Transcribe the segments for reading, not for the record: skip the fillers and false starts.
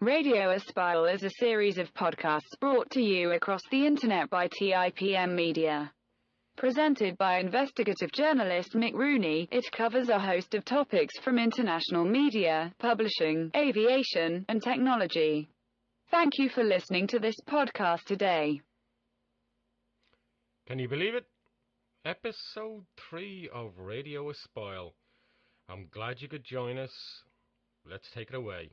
Radio Espial is a series of podcasts brought to you across the internet by TIPM Media. Presented by investigative journalist Mick Rooney, it covers a host of topics from international media, publishing, aviation, and technology. Thank you for listening to this podcast today. Can you believe it? Episode 3 of Radio Espial. I'm glad you could join us. Let's take it away.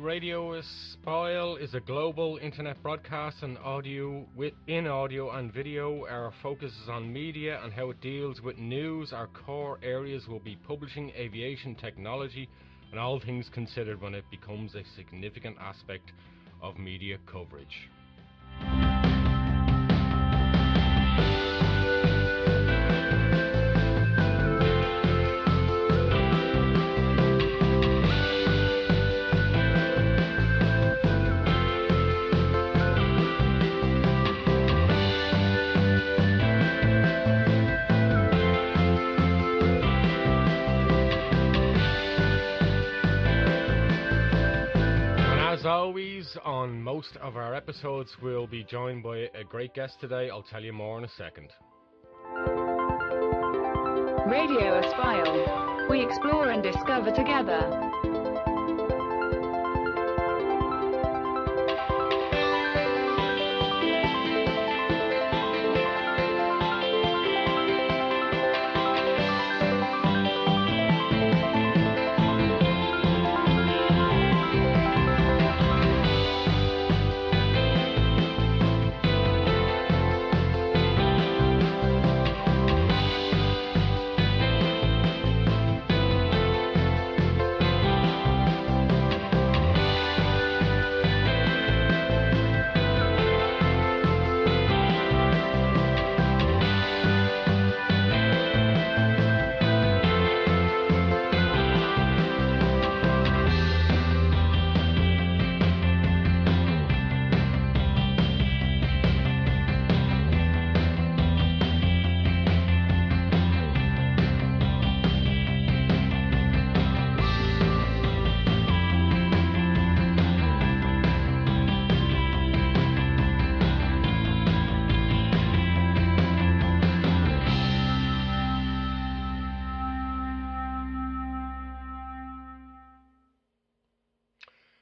Radio Espial is a global internet broadcast and audio and video. Our focus is on media and how it deals with news. Our core areas will be publishing, aviation, technology, and all things considered when it becomes a significant aspect of media coverage. As always, on most of our episodes, we'll be joined by a great guest today. I'll tell you more in a second. Radio Espial. We explore and discover together.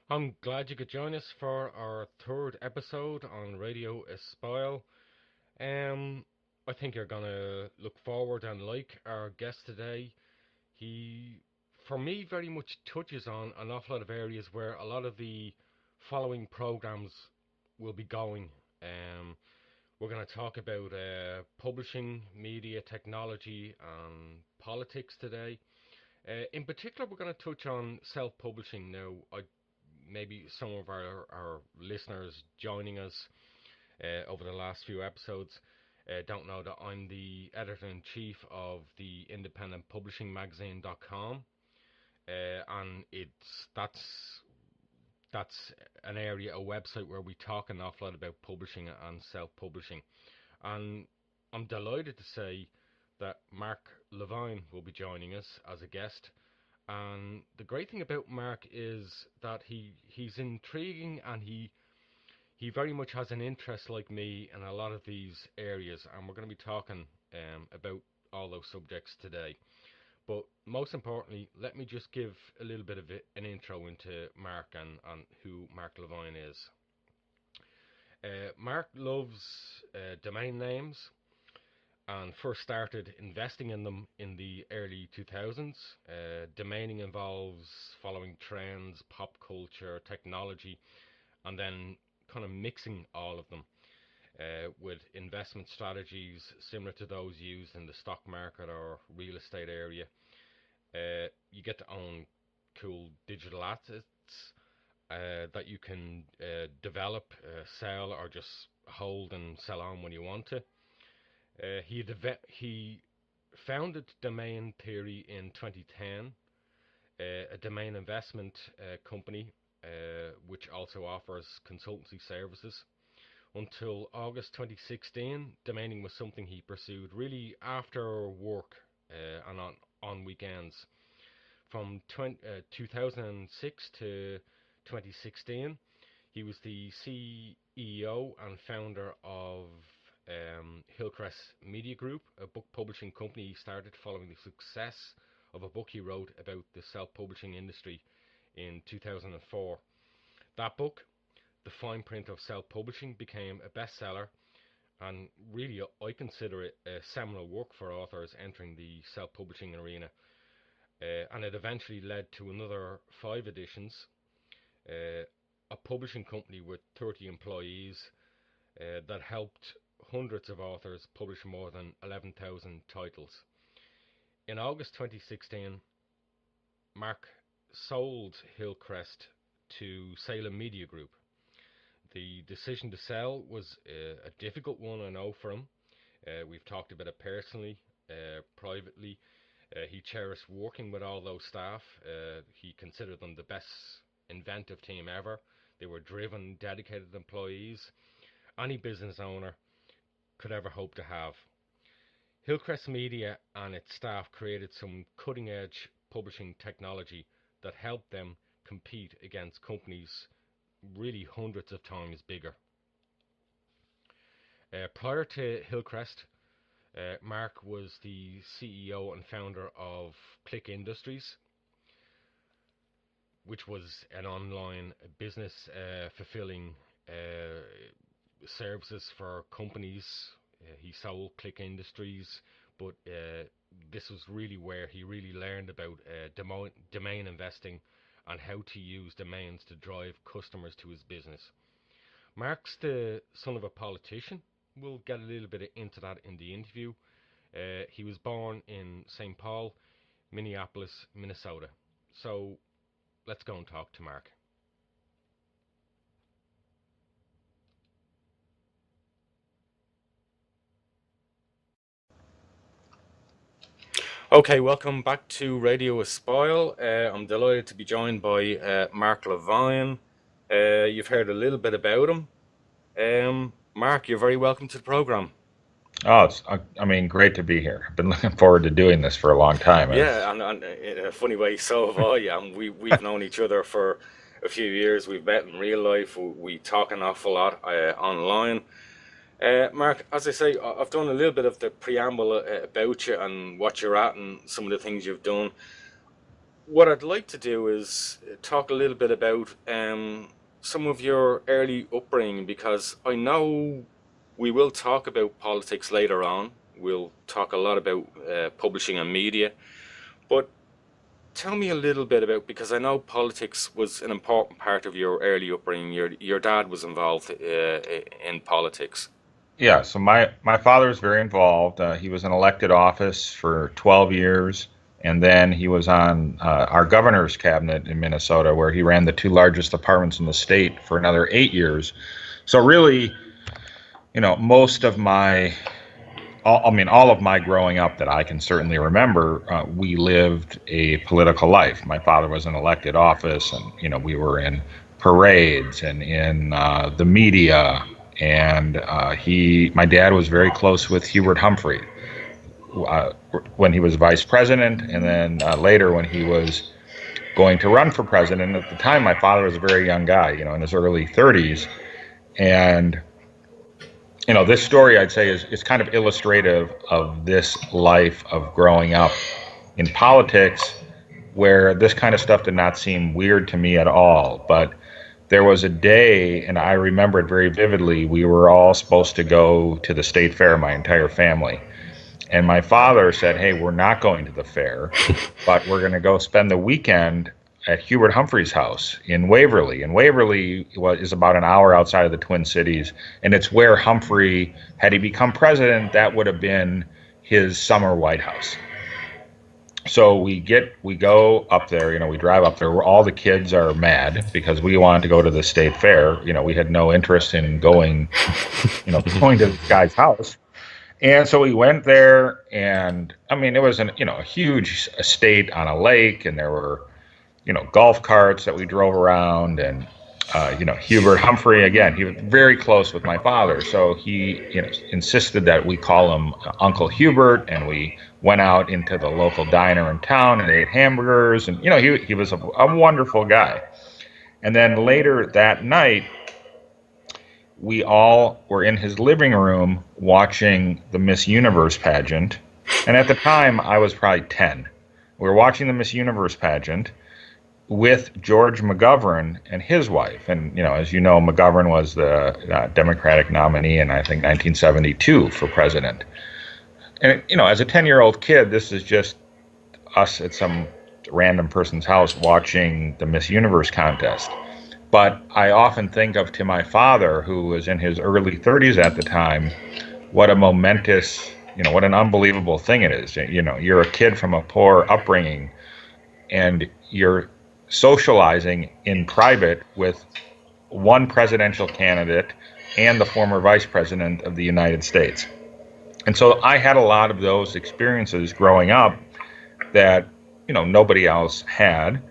I'm glad you could join us for our third episode on Radio Espial. I think you're going to look forward and like our guest today. He, for me, very much touches on an awful lot of areas where a lot of the following programs will be going. We're going to talk about publishing, media, technology and politics today. In particular, we're going to touch on self-publishing now. Maybe some of our listeners joining us over the last few episodes don't know that I'm the editor-in-chief of the independent publishing magazine.com, and that's an area, a website where we talk an awful lot about publishing and self-publishing. And I'm delighted to say that Mark Levine will be joining us as a guest. And the great thing about Mark is that he's intriguing, and he very much has an interest like me in a lot of these areas, and we're going to be talking about all those subjects today. But most importantly, let me just give a little bit of an intro into Mark and who Mark Levine is. Mark loves domain names and first started investing in them in the early 2000s. Domaining involves following trends, pop culture, technology, and then kind of mixing all of them with investment strategies similar to those used in the stock market or real estate area. You get to own cool digital assets that you can develop, sell, or just hold and sell on when you want to. He founded Domain Theory in 2010, a domain investment company which also offers consultancy services. Until August 2016, domaining was something he pursued really after work and on weekends. From 2006 to 2016, he was the CEO and founder of Hillcrest Media Group, a book publishing company he started following the success of a book he wrote about the self-publishing industry in 2004. That book, The Fine Print of Self-Publishing, became a bestseller, and really I consider it a seminal work for authors entering the self-publishing arena. And it eventually led to another 5 editions, a publishing company with 30 employees that helped hundreds of authors publish more than 11,000 titles. In August 2016, Mark sold Hillcrest to Salem Media Group. The decision to sell was a difficult one, I know, for him. We've talked about it personally, privately. He cherished working with all those staff. He considered them the best inventive team ever. They were driven, dedicated employees any business owner could ever hope to have. Hillcrest Media and its staff created some cutting-edge publishing technology that helped them compete against companies really hundreds of times bigger. Prior to Hillcrest, Mark was the CEO and founder of Click Industries, which was an online business fulfilling services for companies. He sold Click Industries, but this was really where he really learned about domain investing and how to use domains to drive customers to his business. Mark's the son of a politician. We'll get a little bit into that in the interview. He was born in St. Paul, Minneapolis, Minnesota. So let's go and talk to Mark. Okay, welcome back to Radio Espial. I'm delighted to be joined by Mark Levine. You've heard a little bit about him. Mark, you're very welcome to the program. Oh, great to be here. I've been looking forward to doing this for a long time. Yeah, and in a funny way, so have I. And we've known each other for a few years. We've met in real life. We talk an awful lot online. Mark, as I say, I've done a little bit of the preamble about you and what you're at and some of the things you've done. What I'd like to do is talk a little bit about some of your early upbringing, because I know we will talk about politics later on. We'll talk a lot about publishing and media. But tell me a little bit about, because I know politics was an important part of your early upbringing. Your dad was involved in politics. Yeah, so my father was very involved. He was in elected office for 12 years, and then he was on our governor's cabinet in Minnesota, where he ran the 2 largest departments in the state for another 8 years. So really, most of all of my growing up that I can certainly remember, we lived a political life. My father was in elected office, and we were in parades and in the media. And my dad was very close with Hubert Humphrey when he was vice president, and then later when he was going to run for president. At the time, my father was a very young guy, in his early 30s. And, this story, I'd say, is kind of illustrative of this life of growing up in politics where this kind of stuff did not seem weird to me at all. But there was a day, and I remember it very vividly, we were all supposed to go to the state fair, my entire family. And my father said, hey, we're not going to the fair, but we're going to go spend the weekend at Hubert Humphrey's house in Waverly. And Waverly is about an hour outside of the Twin Cities, and it's where Humphrey, had he become president, that would have been his summer White House. So we go up there, we drive up there where all the kids are mad because we wanted to go to the state fair. We had no interest in going to this guy's house. And so we went there, and it was a huge estate on a lake, and there were, golf carts that we drove around, and Hubert Humphrey, again, he was very close with my father, so he insisted that we call him Uncle Hubert, and we went out into the local diner in town and ate hamburgers, and he was a wonderful guy. And then later that night, we all were in his living room watching the Miss Universe pageant, and at the time I was probably 10. We were watching the Miss Universe pageant with George McGovern and his wife. And, as you know, McGovern was the Democratic nominee in, I think, 1972 for president. And, as a 10-year-old kid, this is just us at some random person's house watching the Miss Universe contest. But I often think of to my father, who was in his early 30s at the time, what a momentous, what an unbelievable thing it is. You're a kid from a poor upbringing, and you're socializing in private with one presidential candidate and the former vice president of the United States. And so I had a lot of those experiences growing up that, nobody else had.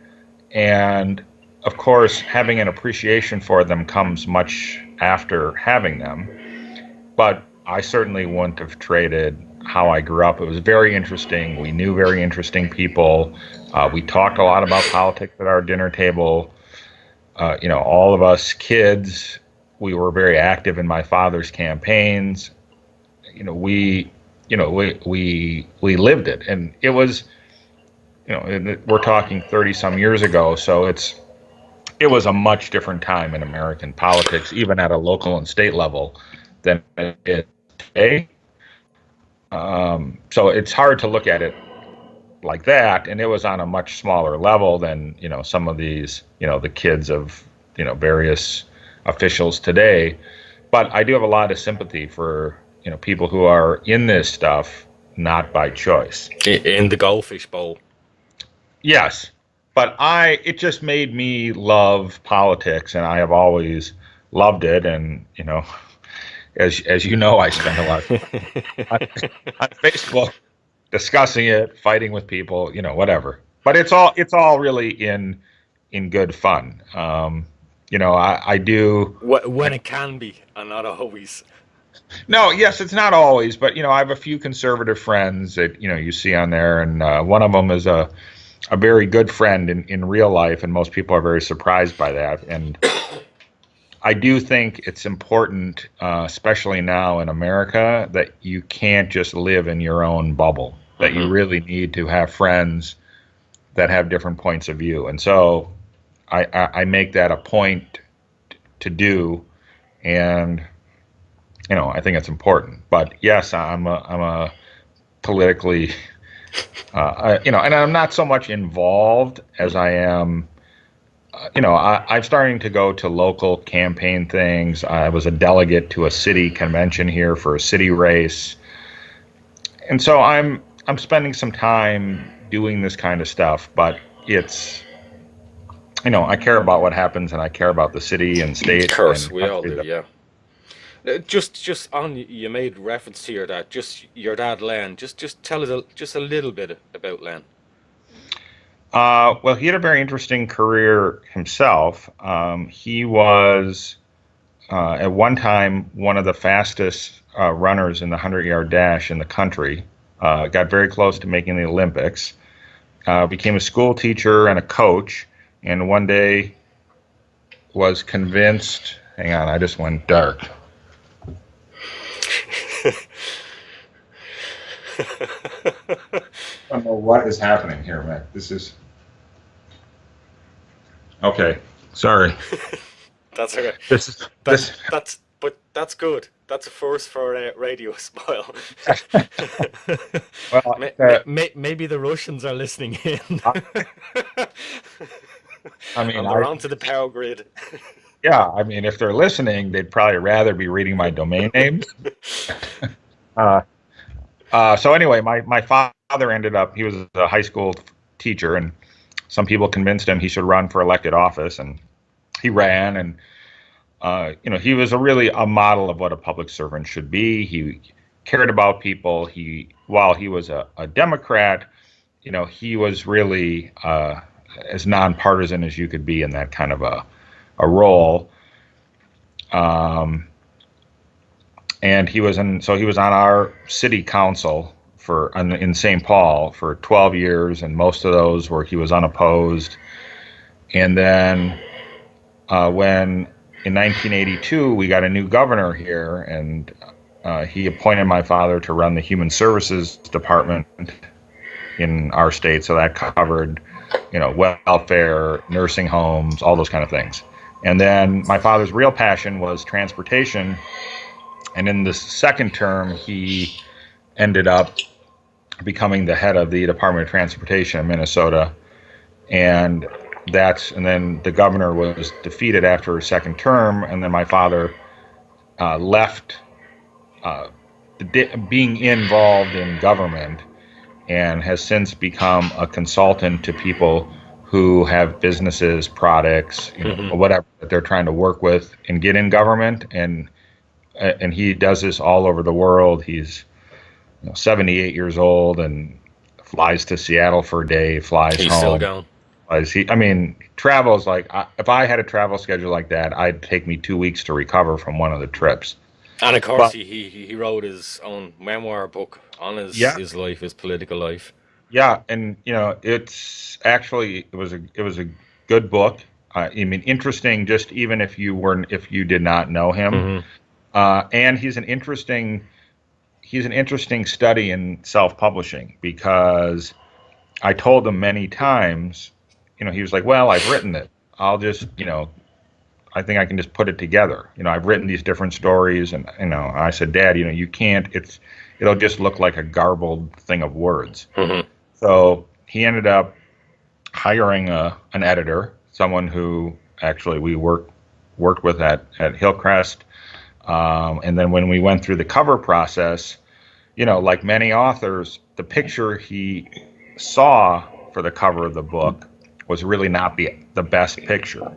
And of course, having an appreciation for them comes much after having them. But I certainly wouldn't have traded how I grew up. It was very interesting. We knew very interesting people. We talked a lot about politics at our dinner table. All of us kids, we were very active in my father's campaigns. We lived it, and it was, we're talking 30 some years ago. So it was a much different time in American politics, even at a local and state level, than it is today. So it's hard to look at it like that, and it was on a much smaller level than some of these the kids of various officials today. But I do have a lot of sympathy for people who are in this stuff not by choice. In the goldfish bowl. Yes, but it just made me love politics, and I have always loved it, and as you know, I spend a lot on Facebook discussing it, fighting with people, whatever. But it's all really in good fun. I do when it can be, and not always. No, yes, it's not always, but I have a few conservative friends that you see on there, and one of them is a very good friend in real life, and most people are very surprised by that. And I do think it's important, especially now in America, that you can't just live in your own bubble, that you really need to have friends that have different points of view. And so I make that a point to do, and I think it's important. But yes, I'm a politically, and I'm not so much involved as I am. I'm starting to go to local campaign things. I was a delegate to a city convention here for a city race. And so I'm spending some time doing this kind of stuff, but it's, I care about what happens, and I care about the city and state. Of course, we all do, yeah. Just on, you made reference to your dad, Len. Just tell us just a little bit about Len. Well, he had a very interesting career himself. He was, at one time, one of the fastest runners in the 100-yard dash in the country. Got very close to making the Olympics. Became a school teacher and a coach, and one day was convinced... Hang on, I just went dark. I don't know what is happening here, Matt. This is okay. Sorry. That's okay. This is But that's good. That's a first for Radio Espial. well. Maybe the Russians are listening in. I mean, and they're onto the power grid. Yeah, I mean, if they're listening, they'd probably rather be reading my domain names. So anyway, my father ended up, he was a high school teacher, and some people convinced him he should run for elected office, and he ran, and he was really a model of what a public servant should be. He cared about people. While he was a Democrat, he was really as nonpartisan as you could be in that kind of a role. And he was on our city council in St. Paul for 12 years, and most of those he was unopposed. And then when in 1982 we got a new governor here, and he appointed my father to run the Human Services Department in our state, so that covered welfare, nursing homes, all those kind of things. And then my father's real passion was transportation. And in the second term, he ended up becoming the head of the Department of Transportation in Minnesota. And then the governor was defeated after his second term. And then my father left being involved in government and has since become a consultant to people who have businesses, products, whatever that they're trying to work with and get in government, and he does this all over the world. He's 78 years old and flies to Seattle for a day, flies He's home. Still going. Travels like if I had a travel schedule like that, I'd take me 2 weeks to recover from one of the trips. And of course, he wrote his own memoir book on his life, his political life. Yeah, and it's actually it was a good book. Interesting, just even if you did not know him, and he's an interesting study in self-publishing, because I told him many times, he was like, "Well, I've written it. I'll just, I think I can just put it together. I've written these different stories," and I said, "Dad, you can't. It'll just look like a garbled thing of words." So he ended up hiring an editor, someone who actually we worked with at Hillcrest. And then when we went through the cover process, like many authors, the picture he saw for the cover of the book was really not the best picture.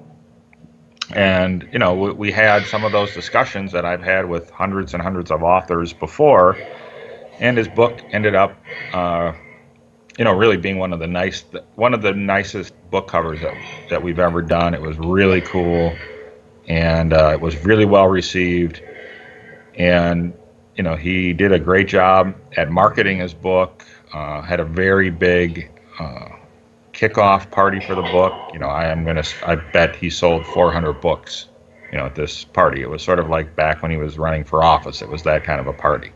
And, we had some of those discussions that I've had with hundreds and hundreds of authors before, and his book ended up really being one of the nicest book covers that we've ever done. It was really cool, and it was really well received. And he did a great job at marketing his book. Had a very big kickoff party for the book. I bet he sold 400 books. At this party, it was sort of like back when he was running for office. It was that kind of a party.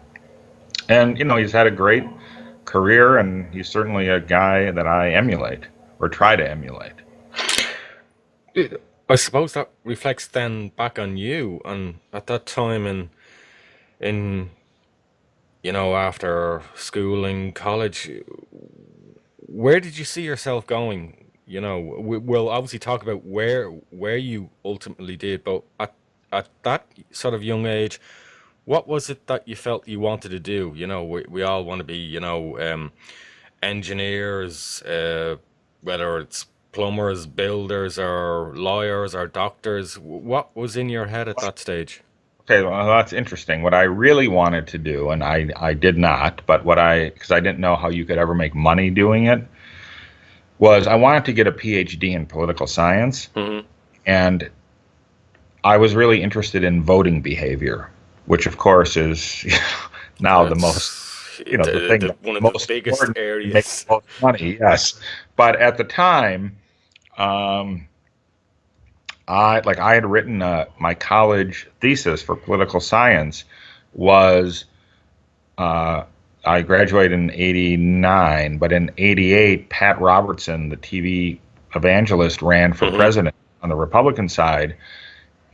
And he's had a great career, and he's certainly a guy that I emulate or try to emulate. I suppose that reflects then back on you, and at that time in after school and college, where did you see yourself going? We'll obviously talk about where you ultimately did, but at that sort of young age, what was it that you felt you wanted to do? We all want to be, engineers, whether it's plumbers, builders, or lawyers, or doctors. What was in your head at that stage? Okay, well, that's interesting. What I really wanted to do, and I did not, but because I didn't know how you could ever make money doing it, was I wanted to get a PhD in political science, and I was really interested in voting behavior, which of course is now the most, the thing that one of most the biggest areas makes most money. Yes, but at the time, I had written my college thesis for political science was I graduated in '89, but in '88, Pat Robertson, the TV evangelist, ran for president on the Republican side.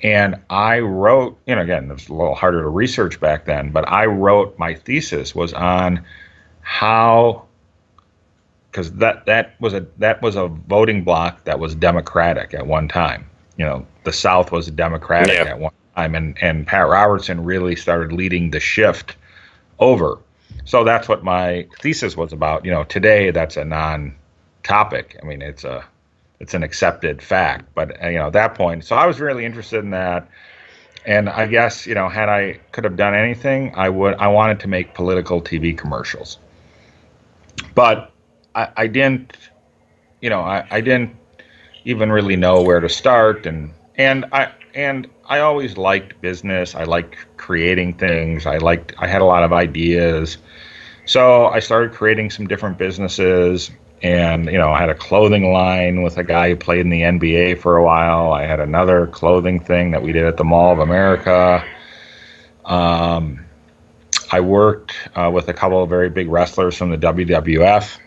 And I wrote, again, it was a little harder to research back then, but I wrote, my thesis was on how, because that was a voting bloc that was Democratic at one time. The South was Democratic at one time, and Pat Robertson really started leading the shift over. So that's what my thesis was about. Today that's a non-topic. I mean, it's an accepted fact, but at that point, so I was really interested in that. And I guess, had I could have done anything, I wanted to make political TV commercials. But I didn't, I didn't even really know where to start. And I always liked business. I liked creating things. I had a lot of ideas. So I started creating some different businesses. And, I had a clothing line with a guy who played in the NBA for a while. I had another clothing thing that we did at the Mall of America. I worked with a couple of very big wrestlers from the WWF.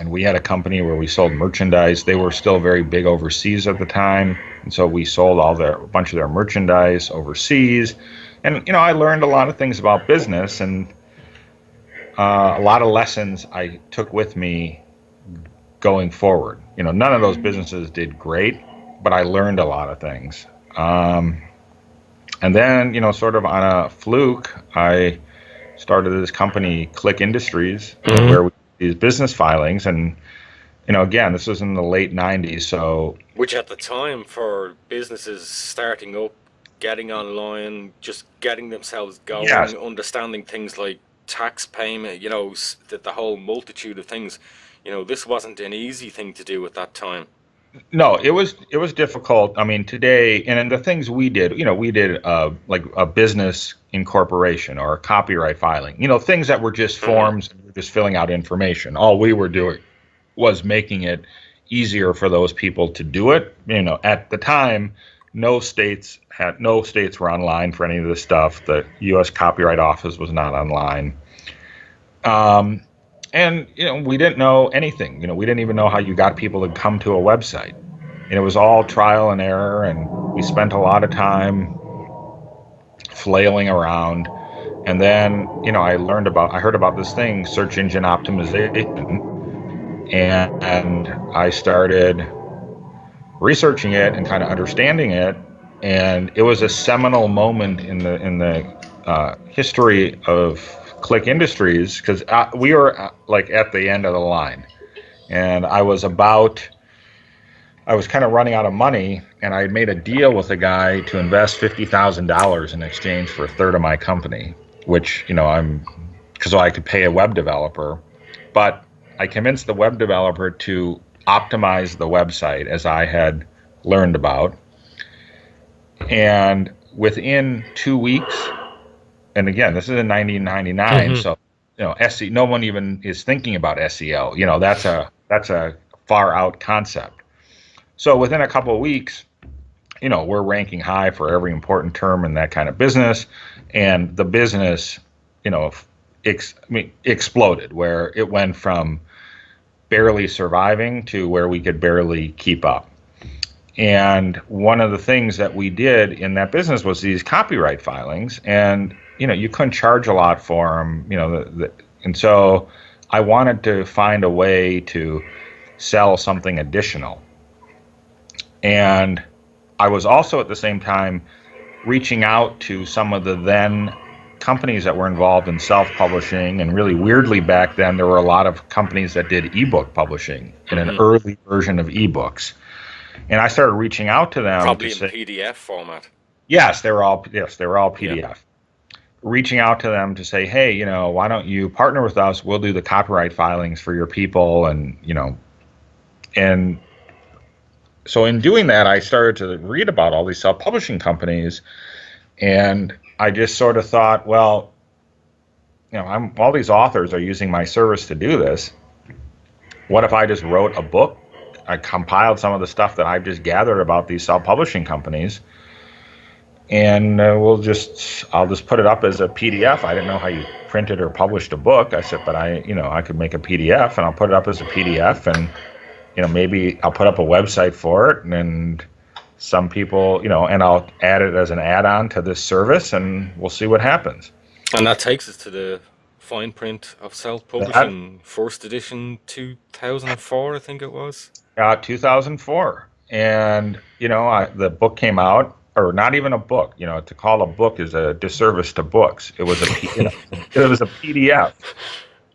And we had a company where we sold merchandise. They were still very big overseas at the time. And so we sold a bunch of their merchandise overseas. And, I learned a lot of things about business and a lot of lessons I took with me going forward. None of those businesses did great, but I learned a lot of things. And then, sort of on a fluke, I started this company, Click Industries, where we these business filings, and again, this was in the late '90s. So, which at the time for businesses starting up, getting online, just getting themselves going, understanding things like tax payment, the whole multitude of things. This wasn't an easy thing to do at that time. No, it was difficult. I mean, today, and the things we did, we did like a business incorporation or a copyright filing, things that were just forms, and we're just filling out information. All we were doing was making it easier for those people to do it. At the time, no states were online for any of this stuff. The U.S. Copyright Office was not online. And, we didn't know anything. We didn't even know how you got people to come to a website. And it was all trial and error, and we spent a lot of time flailing around. And then, I heard about this thing, search engine optimization, and I started researching it and kind of understanding it. And it was a seminal moment in the history of Click Industries, because we were like at the end of the line, and I was kind of running out of money, and I had made a deal with a guy to invest $50,000 in exchange for a third of my company, which so I could pay a web developer, but I convinced the web developer to optimize the website as I had learned about, and within 2 weeks. And again, this is in 1999, so no one even is thinking about SEO. That's a far out concept. So within a couple of weeks, we're ranking high for every important term in that kind of business, and the business, exploded, where it went from barely surviving to where we could barely keep up. And one of the things that we did in that business was these copyright filings, and you couldn't charge a lot for them, and so I wanted to find a way to sell something additional. And I was also at the same time reaching out to some of the then companies that were involved in self-publishing, and really weirdly back then there were a lot of companies that did ebook publishing in an early version of ebooks. And I started reaching out to them. Probably in PDF format. Yes, they were all PDF. Yeah. Reaching out to them to say, hey, why don't you partner with us? We'll do the copyright filings for your people. And, and so in doing that, I started to read about all these self-publishing companies. And I just sort of thought, well, all these authors are using my service to do this. What if I just wrote a book? I compiled some of the stuff that I've just gathered about these self-publishing companies, and I'll just put it up as a PDF. I didn't know how you printed or published a book. I said, but I could make a PDF, and I'll put it up as a PDF, and maybe I'll put up a website for it, and some people, and I'll add it as an add-on to this service, and we'll see what happens. And that takes us to the fine print of self-publishing, first edition, 2004, I think it was. 2004, and the book came out. Or not even a book, to call a book is a disservice to books. It was it was a PDF,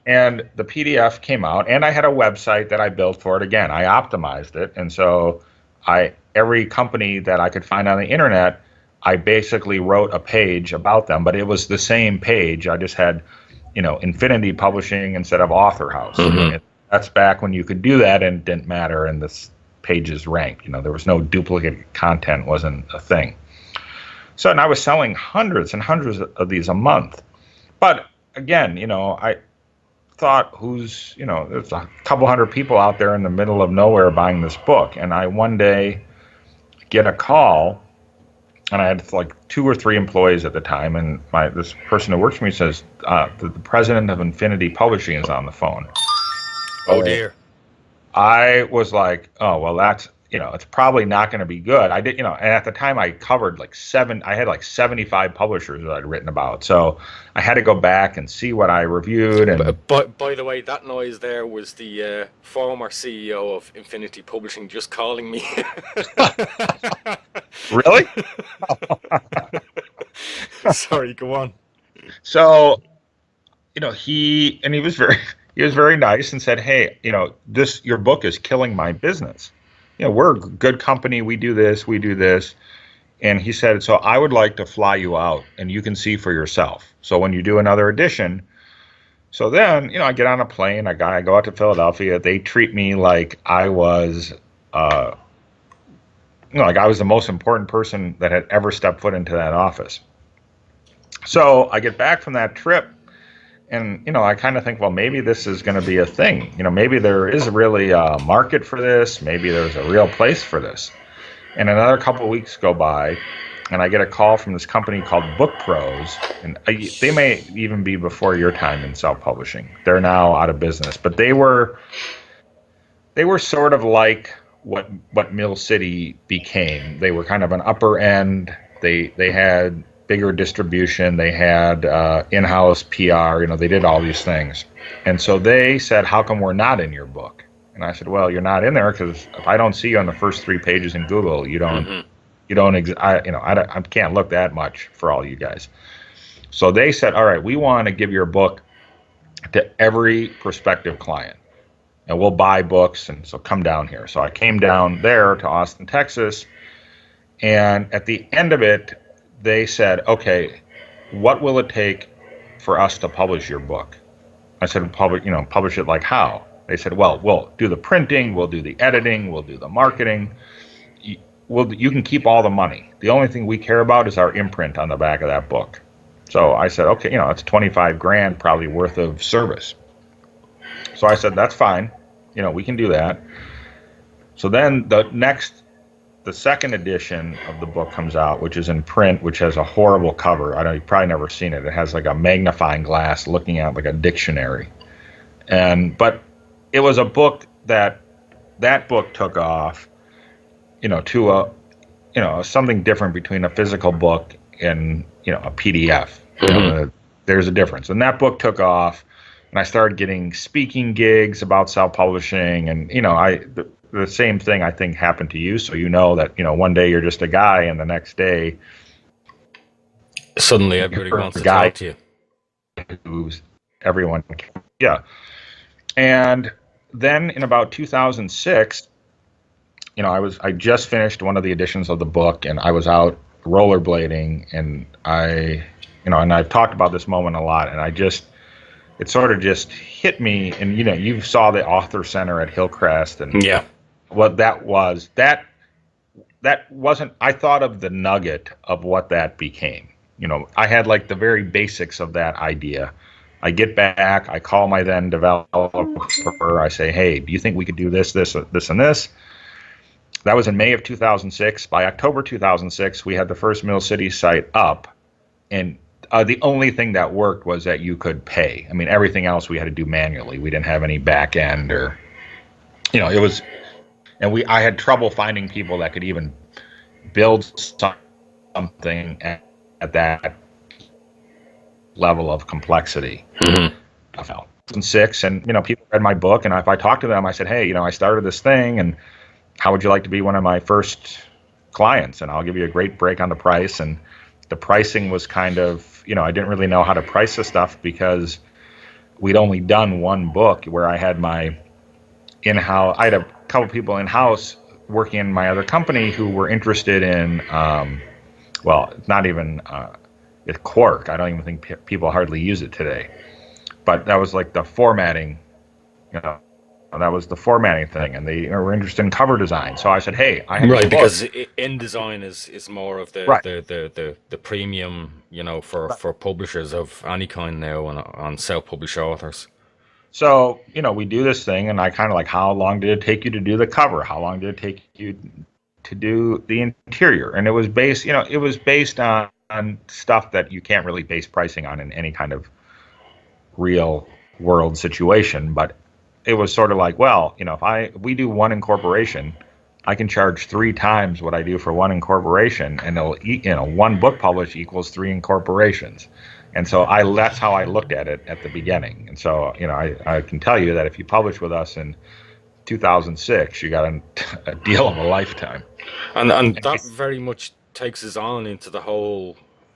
and the PDF came out, and I had a website that I built for it. Again, I optimized it, and so every company that I could find on the internet, I basically wrote a page about them, but it was the same page. I just had, Infinity Publishing instead of Author House. Mm-hmm. That's back when you could do that, and it didn't matter, and this pages ranked. There was no duplicate content, wasn't a thing. So, and I was selling hundreds and hundreds of these a month. But again, I thought, there's a couple hundred people out there in the middle of nowhere buying this book. And I one day get a call, and I had like 2 or 3 employees at the time, and this person who works for me says, the president of Infinity Publishing is on the phone. Oh dear. I was like, oh, well, that's, it's probably not going to be good. I did, and at the time I covered I had like 75 publishers that I'd written about. So I had to go back and see what I reviewed. And But by the way, that noise there was the former CEO of Infinity Publishing just calling me. Really? Sorry, go on. So, he was very nice and said, hey, your book is killing my business. We're a good company. We do this. And he said, so I would like to fly you out and you can see for yourself. So when you do another edition, so then, I get on a plane, I go out to Philadelphia. They treat me like I was, like I was the most important person that had ever stepped foot into that office. So I get back from that trip. And, I kind of think, well, maybe this is going to be a thing. Maybe there is really a market for this. Maybe there's a real place for this. And another couple of weeks go by, and I get a call from this company called Book Pros. And they may even be before your time in self-publishing. They're now out of business. But they were sort of like what Mill City became. They were kind of an upper end. They had bigger distribution, they had in-house PR, they did all these things. And so they said, how come we're not in your book? And I said, well, you're not in there because if I don't see you on the first 3 pages in Google, I can't look that much for all you guys. So they said, all right, we want to give your book to every prospective client, and we'll buy books, and so come down here. So I came down there to Austin, Texas, and at the end of it, they said, okay, what will it take for us to publish your book? I said, publish it like how? They said, well, we'll do the printing, we'll do the editing, we'll do the marketing. You can keep all the money. The only thing we care about is our imprint on the back of that book. So I said, okay, it's $25,000 probably worth of service. So I said, that's fine. We can do that. So then the second edition of the book comes out, which is in print, which has a horrible cover. You've probably never seen it. It has like a magnifying glass looking at like a dictionary. But it was a book that book took off, to something different between a physical book and, a PDF. Mm-hmm. There's a difference. And that book took off, and I started getting speaking gigs about self-publishing, and, the same thing I think happened to you. So that, one day you're just a guy, and the next day suddenly everybody wants to talk to you. Who's everyone. Yeah. And then in about 2006, I just finished one of the editions of the book, and I was out rollerblading, and and I've talked about this moment a lot, and it sort of just hit me. And, you saw the Author Center at Hillcrest, and yeah. What that was, that wasn't, I thought of the nugget of what that became. I had like the very basics of that idea. I get back, I call my then developer, I say, hey, do you think we could do this, and this? that was in May of 2006. By October 2006, we had the first Mill City site up, and the only thing that worked was that you could pay. I mean, everything else we had to do manually. We didn't have any back end, or, it was, and I had trouble finding people that could even build something at that level of complexity. Mm-hmm. 2006, and people read my book, and if I talked to them, I said, hey, I started this thing, and how would you like to be one of my first clients? And I'll give you a great break on the price. And the pricing was kind of, I didn't really know how to price the stuff because we'd only done one book where I had my in-house, I had a couple people in-house working in my other company who were interested in, not even it's Quark. I don't even think people hardly use it today. But that was like the formatting, that was the formatting thing, and they were interested in cover design. So I said, "Hey, I have right because InDesign is more of the premium, for publishers of any kind now on self-published authors." So we do this thing, and I kind of like, how long did it take you to do the cover? How long did it take you to do the interior? And it was based on stuff that you can't really base pricing on in any kind of real world situation, but it was sort of like, well, if we do one incorporation, I can charge 3 times what I do for one incorporation, and it'll one book published equals 3 incorporations. And so that's how I looked at it at the beginning. And so, I can tell you that if you publish with us in 2006, you got a deal of a lifetime. And that very much takes us on into the whole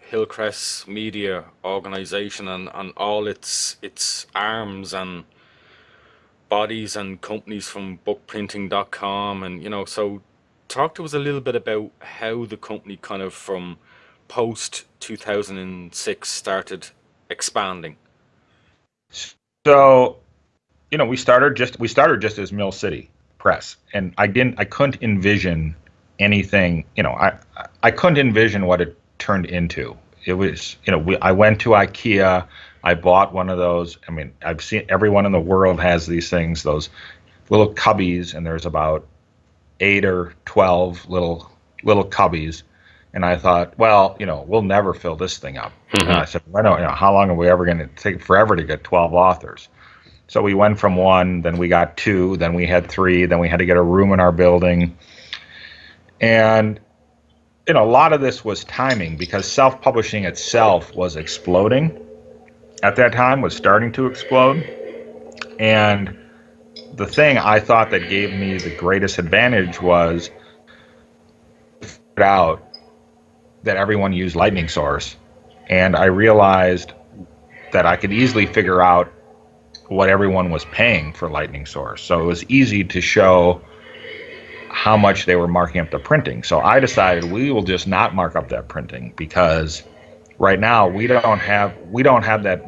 Hillcrest media organization and all its arms and bodies and companies, from bookprinting.com, and so talk to us a little bit about how the company kind of from post 2006 started expanding. So we started just as Mill City Press, and I couldn't envision anything. I couldn't envision what it turned into. It was, I went to IKEA. I bought one of those. I mean, I've seen everyone in the world has these things, those little cubbies, and there's about 8 or 12 little cubbies. And I thought, well, we'll never fill this thing up. Mm-hmm. And I said, well, how long are we ever going to take forever to get 12 authors? So we went from 1, then we got 2, then we had 3, then we had to get a room in our building. And a lot of this was timing, because self-publishing itself was exploding at that time, was starting to explode. And the thing I thought that gave me the greatest advantage was out that everyone used Lightning Source. And I realized that I could easily figure out what everyone was paying for Lightning Source. So it was easy to show how much they were marking up the printing. So I decided we will just not mark up that printing, because right now we don't have that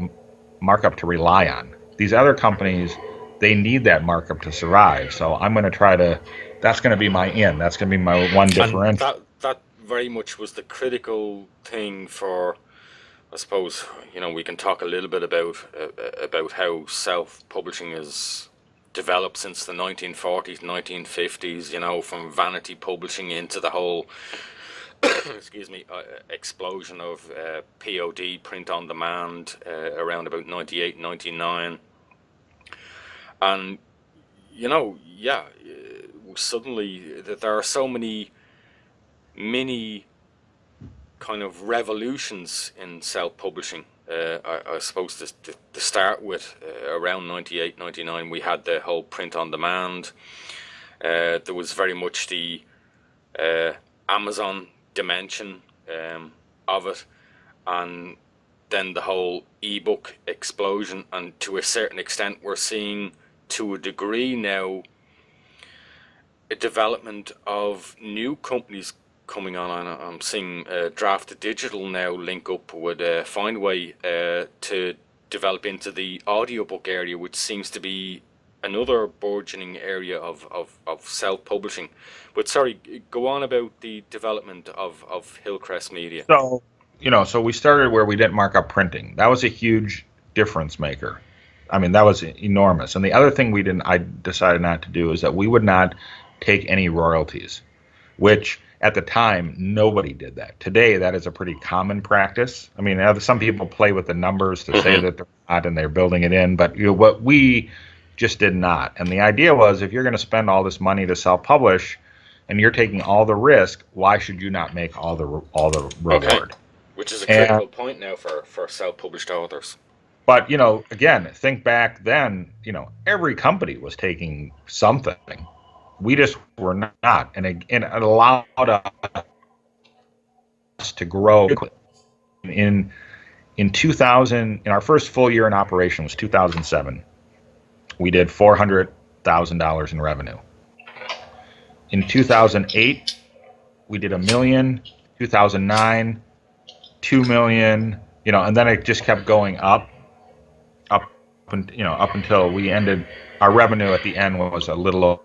markup to rely on. These other companies, they need that markup to survive. So I'm going to that's going to be my in. That's going to be my one differential. And that very much was the critical thing for, I suppose, we can talk a little bit about how self-publishing is developed since the 1940s, 1950s, from vanity publishing into the whole explosion of POD, print on demand, around about 98, 99. And, suddenly there are so many mini kind of revolutions in self-publishing. I suppose to start with, around 98, 99, we had the whole print on demand. There was very much the Amazon dimension of it, and then the whole ebook explosion. And to a certain extent, we're seeing, to a degree now, a development of new companies coming on. I'm seeing Draft Digital now link up with Findway to develop into the audiobook area, which seems to be another burgeoning area of self-publishing. But sorry, go on about the development of Hillcrest Media. So, so we started where we didn't mark up printing. That was a huge difference maker. I mean, that was enormous. And the other thing I decided not to do is that we would not take any royalties, which at the time, nobody did that. Today, that is a pretty common practice. I mean, some people play with the numbers to say that they're not and they're building it in, but what we just did not. And the idea was, if you're going to spend all this money to self-publish and you're taking all the risk, why should you not make all the reward? Okay. Which is a critical point now for self-published authors. But, again, think back then, every company was taking something. We just were not, and it allowed us to grow. In 2000, in our first full year in operation was 2007. We did $400,000 in revenue. In 2008, we did $1 million. 2009, $2 million. And then it just kept going up until we ended. Our revenue at the end was a little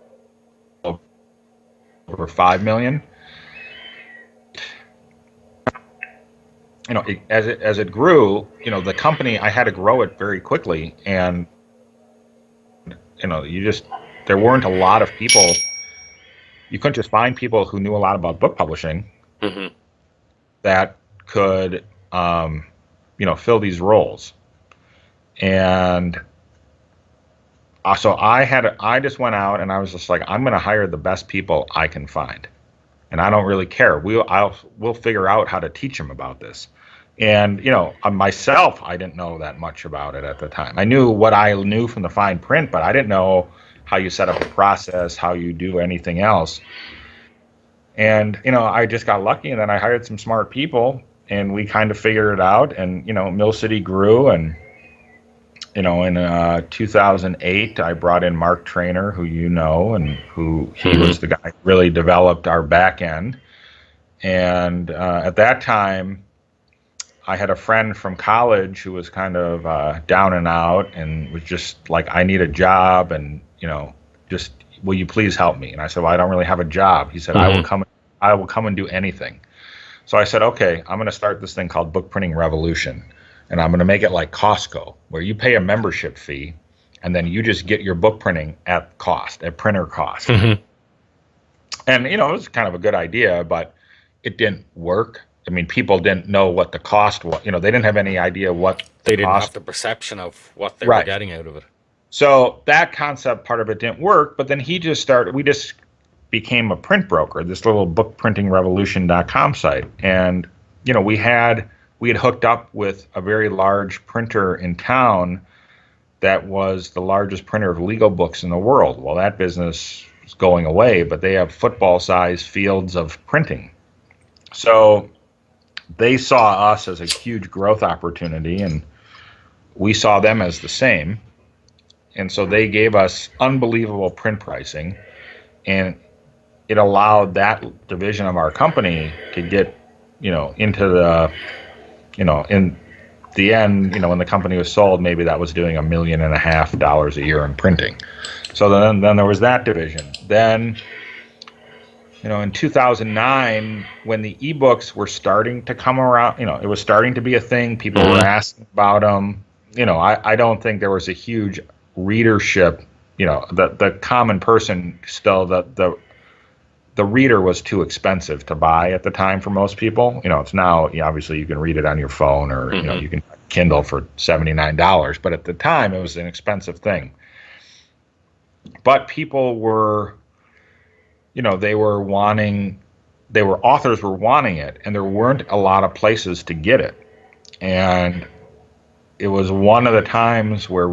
over $5 million. As it grew, the company, I had to grow it very quickly, and there weren't a lot of people. You couldn't just find people who knew a lot about book publishing that could, fill these roles. And so I just went out and I was just like, I'm going to hire the best people I can find, and I don't really care. We'll figure out how to teach them about this. And myself, I didn't know that much about it at the time. I knew what I knew from the fine print, but I didn't know how you set up a process, how you do anything else. And I just got lucky, and then I hired some smart people, and we kind of figured it out. And Mill City grew, and in 2008, I brought in Mark Trainer, who and he was the guy who really developed our back end. And at that time, I had a friend from college who was kind of down and out and was just like, I need a job, and just will you please help me? And I said, well, I don't really have a job. He said, I will come and do anything. So I said, okay, I'm going to start this thing called Book Printing Revolution. And I'm going to make it like Costco, where you pay a membership fee, and then you just get your book printing at printer cost. And, it was kind of a good idea, but it didn't work. I mean, people didn't know what the cost was. They didn't have any idea what they didn't have the perception of what they were getting out of it. So that concept part of it didn't work, but then we just became a print broker, this little bookprintingrevolution.com site. And, we had hooked up with a very large printer in town that was the largest printer of legal books in the world. Well, that business is going away, but they have football-sized fields of printing. So they saw us as a huge growth opportunity, and we saw them as the same. And so they gave us unbelievable print pricing, and it allowed that division of our company to get, into the, in the end, when the company was sold, maybe that was doing $1.5 million a year in printing. So then there was that division. Then, in 2009, when the ebooks were starting to come around, it was starting to be a thing. People were asking about them. I don't think there was a huge readership. The common person still, the reader was too expensive to buy at the time for most people. It's now, obviously you can read it on your phone, or you can Kindle for $79, but at the time it was an expensive thing. But people were, authors were wanting it, and there weren't a lot of places to get it. And it was one of the times where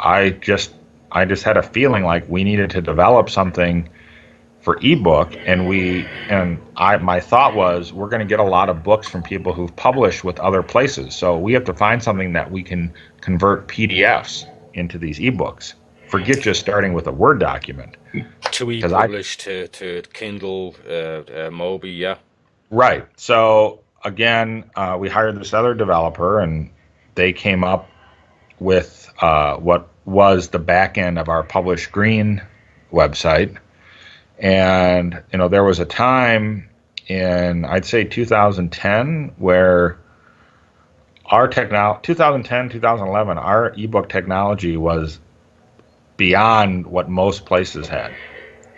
I just had a feeling like we needed to develop something for ebook, and my thought was, we're going to get a lot of books from people who've published with other places, so we have to find something that we can convert PDFs into these ebooks. Forget just starting with a Word document. To e-publish, to Kindle, Mobi, yeah. Right. So again, we hired this other developer, and they came up with what was the back end of our Publish Green website. And, there was a time in, I'd say 2010, where 2010, 2011, our ebook technology was beyond what most places had.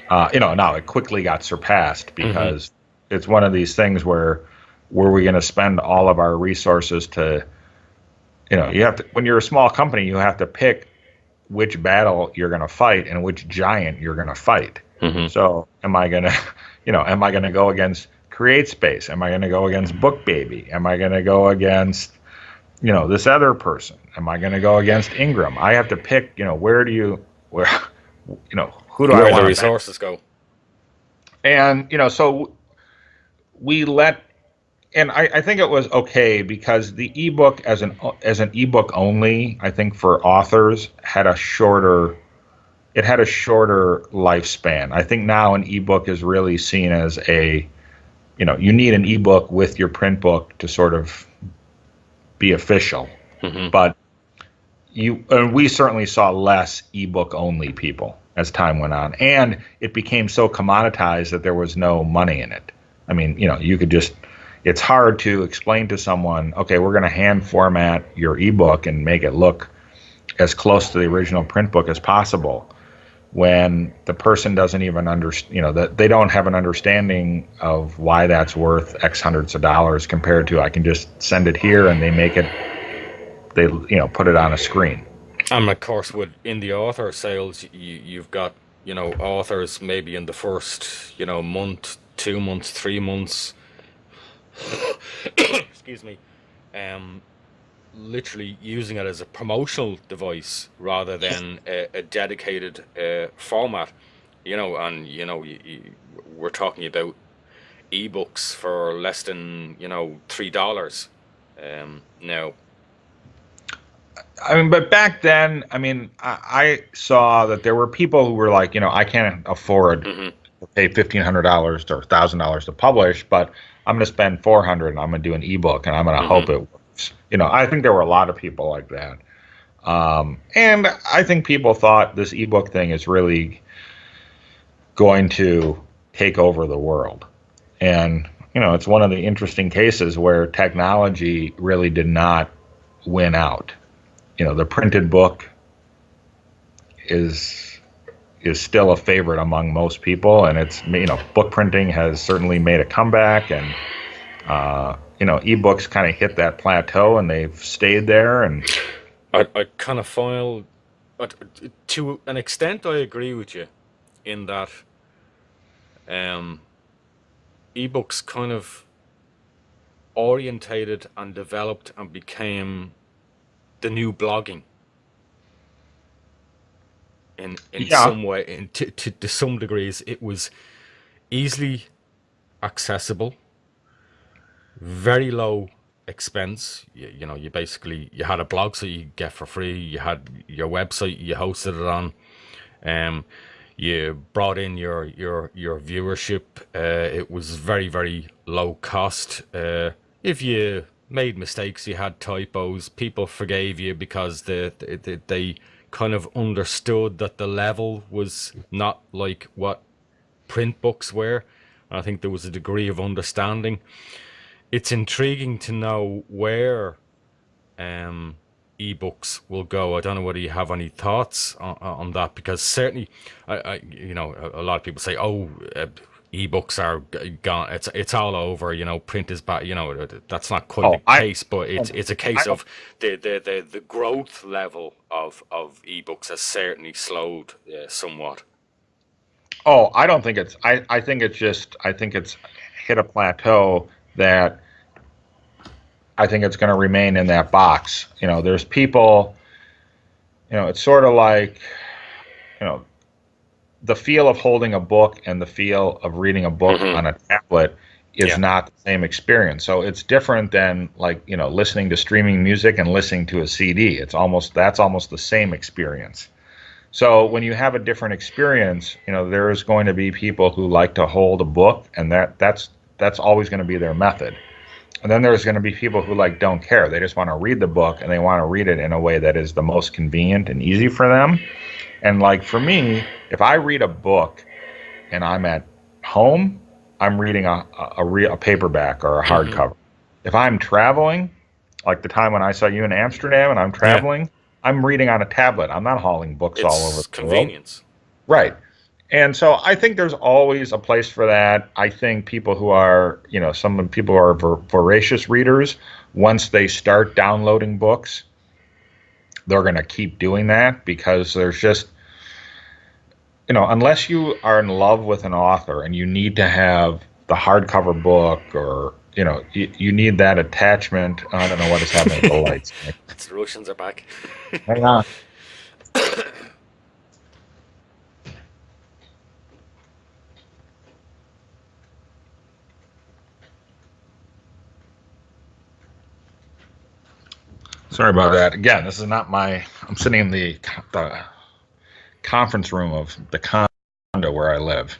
Now it quickly got surpassed because it's one of these things where we going to spend all of our resources to, you have to, when you're a small company, you have to pick which battle you're going to fight and which giant you're going to fight. So am I going to go against CreateSpace? Am I going to go against BookBaby? Am I going to go against, this other person? Am I going to go against Ingram? I have to pick, who do I want where the resources go? And, so we let, and I think it was okay because the ebook as an ebook only, I think for authors had a shorter lifespan. I think now an ebook is really seen as you need an ebook with your print book to sort of be official. But we certainly saw less ebook only people as time went on, and it became so commoditized that there was no money in it. I mean, you could just, it's hard to explain to someone, okay, we're going to hand format your ebook and make it look as close to the original print book as possible, when the person doesn't even understand, that they don't have an understanding of why that's worth X hundreds of dollars compared to, I can just send it here and they make it, put it on a screen. And of course, in the author sales, you've got, authors maybe in the first, month, 2 months, 3 months, excuse me, literally using it as a promotional device rather than a dedicated format, we're talking about ebooks for less than $3 now. I mean, but back then, I saw that there were people who were like, I can't afford to pay $1,500 or $1,000 to publish, but I'm going to spend $400 and I'm going to do an ebook and I'm going to hope it works. I think there were a lot of people like that. And I think people thought this ebook thing is really going to take over the world. And, it's one of the interesting cases where technology really did not win out. The printed book is still a favorite among most people, and it's, book printing has certainly made a comeback, and ebooks kind of hit that plateau and they've stayed there. And I kind of feel, to an extent, I agree with you in that ebooks kind of orientated and developed and became the new blogging in some way. To some degrees, it was easily accessible, very low expense. You basically, you had a blog so you get for free. You had your website, you hosted it on. You brought in your viewership. It was very, very low cost. If you made mistakes, you had typos, people forgave you because they kind of understood that the level was not like what print books were. I think there was a degree of understanding. It's intriguing to know where ebooks will go. I don't know whether you have any thoughts on that, because certainly, a lot of people say, ebooks are gone. It's all over. Print is bad. That's not quite the case, but it's a case of the growth level of ebooks has certainly slowed somewhat. Oh, I don't think it's. I think it's hit a plateau that I think it's going to remain in that box. There's people. It's sort of like, the feel of holding a book and the feel of reading a book on a tablet is not the same experience. So it's different than listening to streaming music and listening to a CD. That's almost the same experience. So when you have a different experience, there is going to be people who like to hold a book, and that's always going to be their method. And then there's going to be people who don't care. They just want to read the book, and they want to read it in a way that is the most convenient and easy for them. And for me, if I read a book and I'm at home, I'm reading a paperback or a hardcover. If I'm traveling, like the time when I saw you in Amsterdam and I'm traveling, I'm reading on a tablet. I'm not hauling books all over the convenience. world. Right. And so I think there's always a place for that. I think people who are, some people who are voracious readers, once they start downloading books, they're going to keep doing that, because there's just, unless you are in love with an author and you need to have the hardcover book, or, you need that attachment. I don't know what is happening with the lights. The Russians are back. Hang on. Sorry about that. Again, this is not I'm sitting in the conference room of the condo where I live,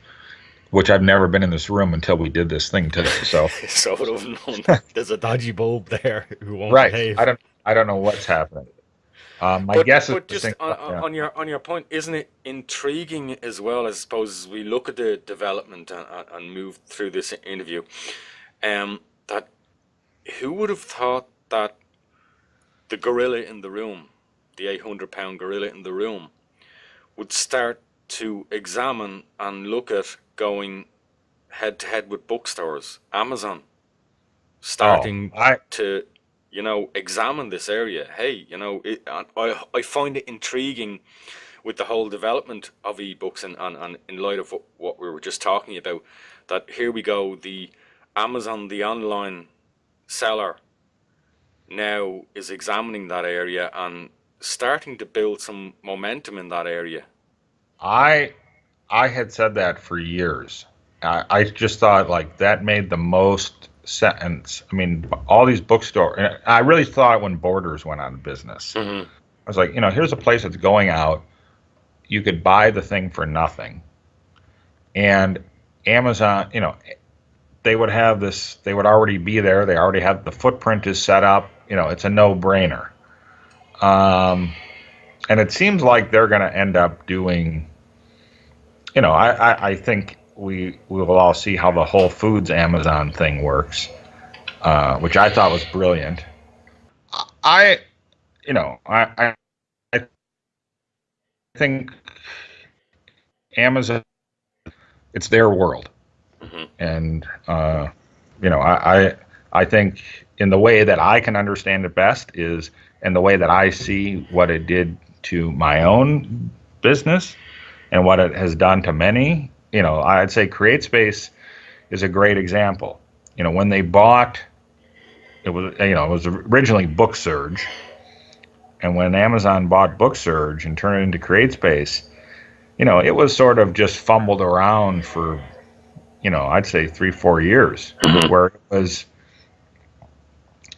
which I've never been in this room until we did this thing today. So, so I would have known there's a dodgy bulb there who won't behave. I don't know what's happening. My guess is. But just on your point, isn't it intriguing as well? I suppose as we look at the development and move through this interview, that who would have thought that the gorilla in the room, the 800-pound gorilla in the room, would start to examine and look at going head-to-head with bookstores, Amazon, starting to, examine this area. Hey, I find it intriguing with the whole development of ebooks and in light of what we were just talking about, that here we go, the Amazon, the online seller, now is examining that area and starting to build some momentum in that area. I had said that for years. I just thought like that made the most sense. I mean, all these bookstores. I really thought it when Borders went out of business. Mm-hmm. I was like, here's a place that's going out. You could buy the thing for nothing, and Amazon, they would have this. They would already be there. They already have the footprint is set up. It's a no-brainer. And it seems like they're going to end up doing, I think we will all see how the Whole Foods Amazon thing works, which I thought was brilliant. I think Amazon, it's their world. Mm-hmm. And, I think in the way that I can understand it best is in the way that I see what it did to my own business and what it has done to many. I'd say CreateSpace is a great example. When they bought, it was originally BookSurge, and when Amazon bought BookSurge and turned it into CreateSpace, it was sort of just fumbled around for, I'd say 3-4 years, mm-hmm. where it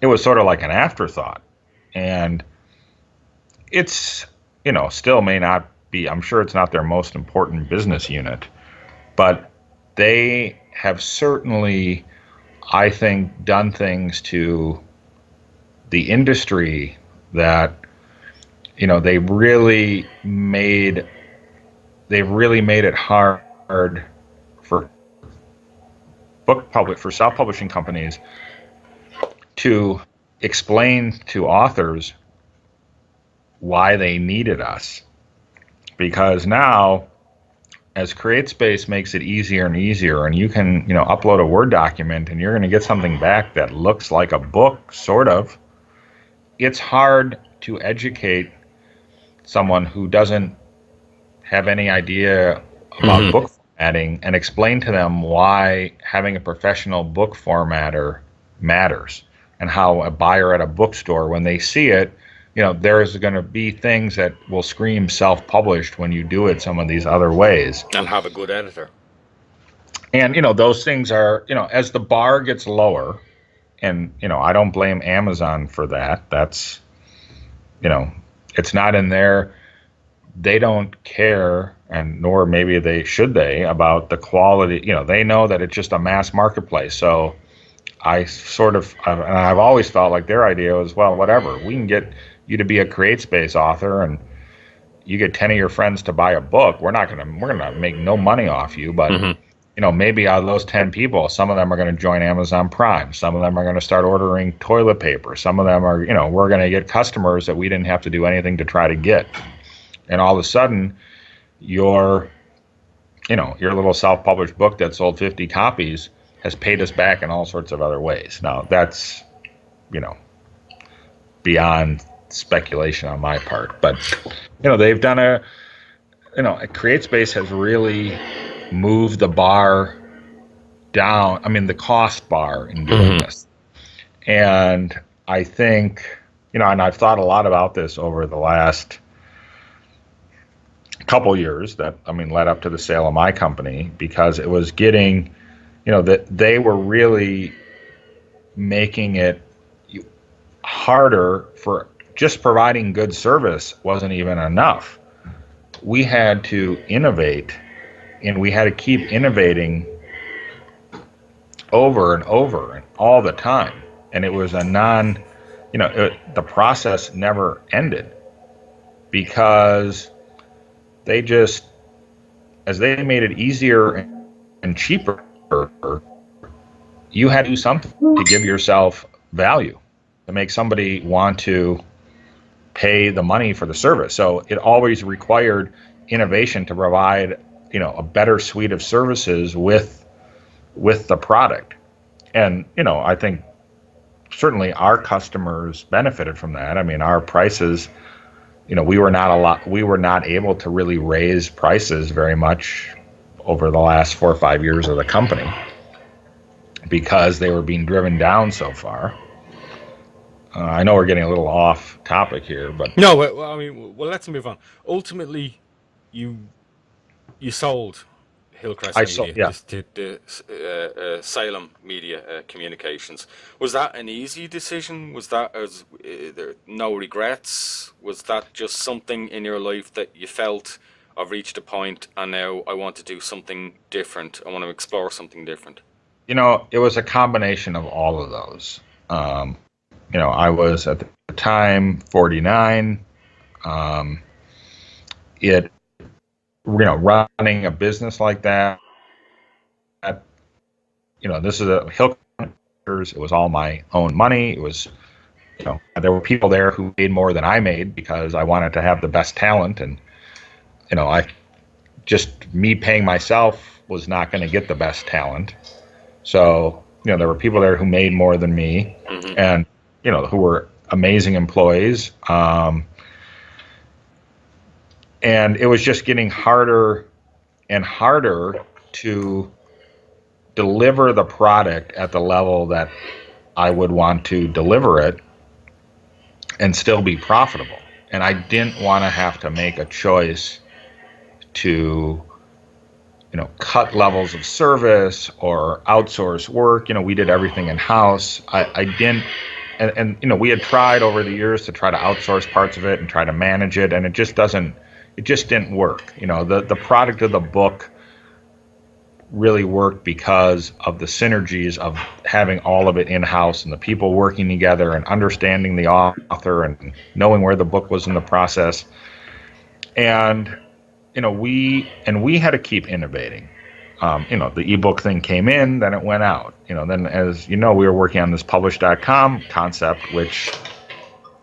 was sort of like an afterthought. And it's, still may not be, I'm sure it's not their most important business unit, but they have certainly, I think, done things to the industry that, they really made it hard for for self-publishing companies to explain to authors why they needed us. Because now, as CreateSpace makes it easier and easier, and you can, upload a Word document and you're going to get something back that looks like a book, sort of, it's hard to educate someone who doesn't have any idea about mm-hmm. book formatting and explain to them why having a professional book formatter matters, and how a buyer at a bookstore, when they see it, there's going to be things that will scream self-published when you do it some of these other ways. And have a good editor. And, those things are, as the bar gets lower, and, I don't blame Amazon for that. That's, it's not in there. They don't care, and nor maybe they about the quality. They know that it's just a mass marketplace. So I've always felt like their idea was, well, whatever, we can get you to be a CreateSpace author and you get 10 of your friends to buy a book. We're going to make no money off you, but mm-hmm. Maybe out of those 10 people, some of them are going to join Amazon Prime. Some of them are going to start ordering toilet paper. Some of them are, we're going to get customers that we didn't have to do anything to try to get. And all of a sudden, your your little self-published book that sold 50 copies has paid us back in all sorts of other ways. Now, that's, beyond speculation on my part. But, they've done CreateSpace has really moved the bar down. I mean, the cost bar in doing this. And I think, and I've thought a lot about this over the last couple years led up to the sale of my company, because it was getting, that they were really making it harder. For just providing good service wasn't even enough. We had to innovate, and we had to keep innovating over and over and all the time. And it was the process never ended, because they just, as they made it easier and cheaper, you had to do something to give yourself value, to make somebody want to pay the money for the service. So it always required innovation to provide, a better suite of services with the product. And, I think certainly our customers benefited from that. I mean, our prices, we were not able to really raise prices very much over the last 4 or 5 years of the company, because they were being driven down so far. I know we're getting a little off topic here, but no. Let's move on. Ultimately, you sold Hillcrest Media to Salem Media Communications. Was that an easy decision? Was that there no regrets? Was that just something in your life that you felt, I've reached a point and now I want to do something different. I want to explore something different? It was a combination of all of those. I was at the time 49. Running a business like that, this is a Hillcrest. It was all my own money. It was, there were people there who made more than I made, because I wanted to have the best talent, and me paying myself was not going to get the best talent. So, there were people there who made more than me, and, who were amazing employees. And it was just getting harder and harder to deliver the product at the level that I would want to deliver it and still be profitable. And I didn't want to have to make a choice to, cut levels of service or outsource work. We did everything in-house. I didn't, and we had tried over the years to try to outsource parts of it and try to manage it, and it just didn't work. The product of the book really worked because of the synergies of having all of it in-house and the people working together and understanding the author and knowing where the book was in the process. And, we had to keep innovating. The ebook thing came in, then it went out. Then as we were working on this publish.com concept, which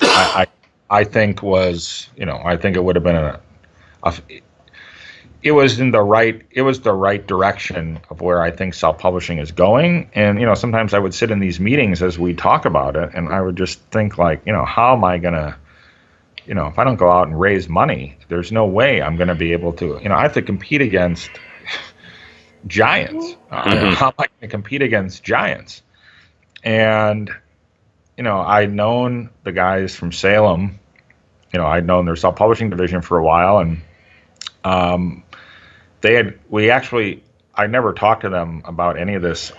I think was, I think it would have been it was the right direction of where I think self-publishing is going. And, sometimes I would sit in these meetings as we talk about it, and I would just think like, how am I going to, if I don't go out and raise money, there's no way I'm going to be able to, I have to compete against giants. How am I going to compete against giants? And, I'd known the guys from Salem, I'd known their self-publishing division for a while, and I never talked to them about any of this,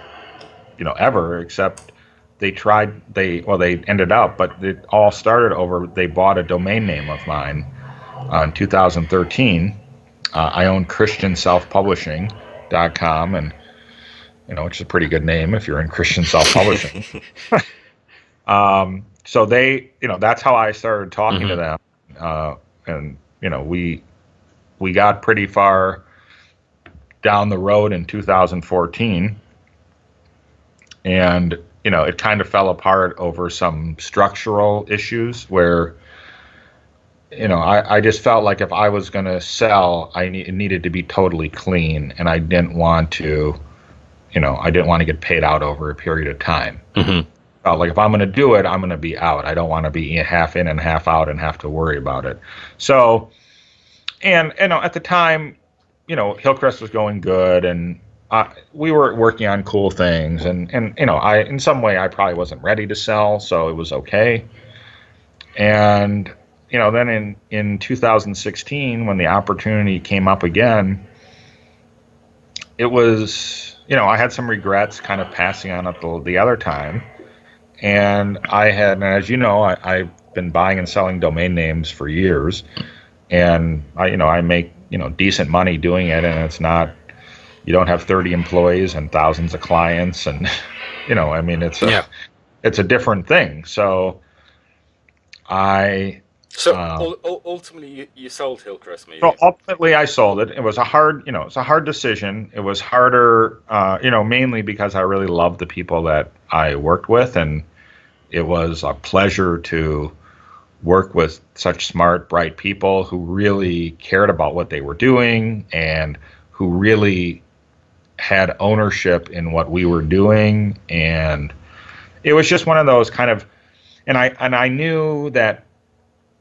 ever, except they ended up, but it all started over, they bought a domain name of mine in 2013. I own ChristianSelfPublishing.com, and, which is a pretty good name if you're in Christian self-publishing. So they, that's how I started talking to them. And, we got pretty far down the road in 2014, and, it kind of fell apart over some structural issues where, I just felt like if I was going to sell, it needed to be totally clean, and I didn't want to, get paid out over a period of time. Mm-hmm. Felt like if I'm going to do it, I'm going to be out. I don't want to be half in and half out and have to worry about it. So, and at the time, Hillcrest was going good, and we were working on cool things, and I in some way I probably wasn't ready to sell, so it was okay. And then in 2016, when the opportunity came up again, it was, I had some regrets kind of passing on it the other time. And as you know, I've been buying and selling domain names for years. And I make, decent money doing it. And it's not, you don't have 30 employees and thousands of clients. And, it's a different thing. So ultimately, you sold Hillcrest Media. So ultimately, I sold it. It was a hard decision. It was harder, mainly because I really loved the people that I worked with, and it was a pleasure to work with such smart, bright people who really cared about what they were doing and who really had ownership in what we were doing. And it was just one of those kind of, and I knew that,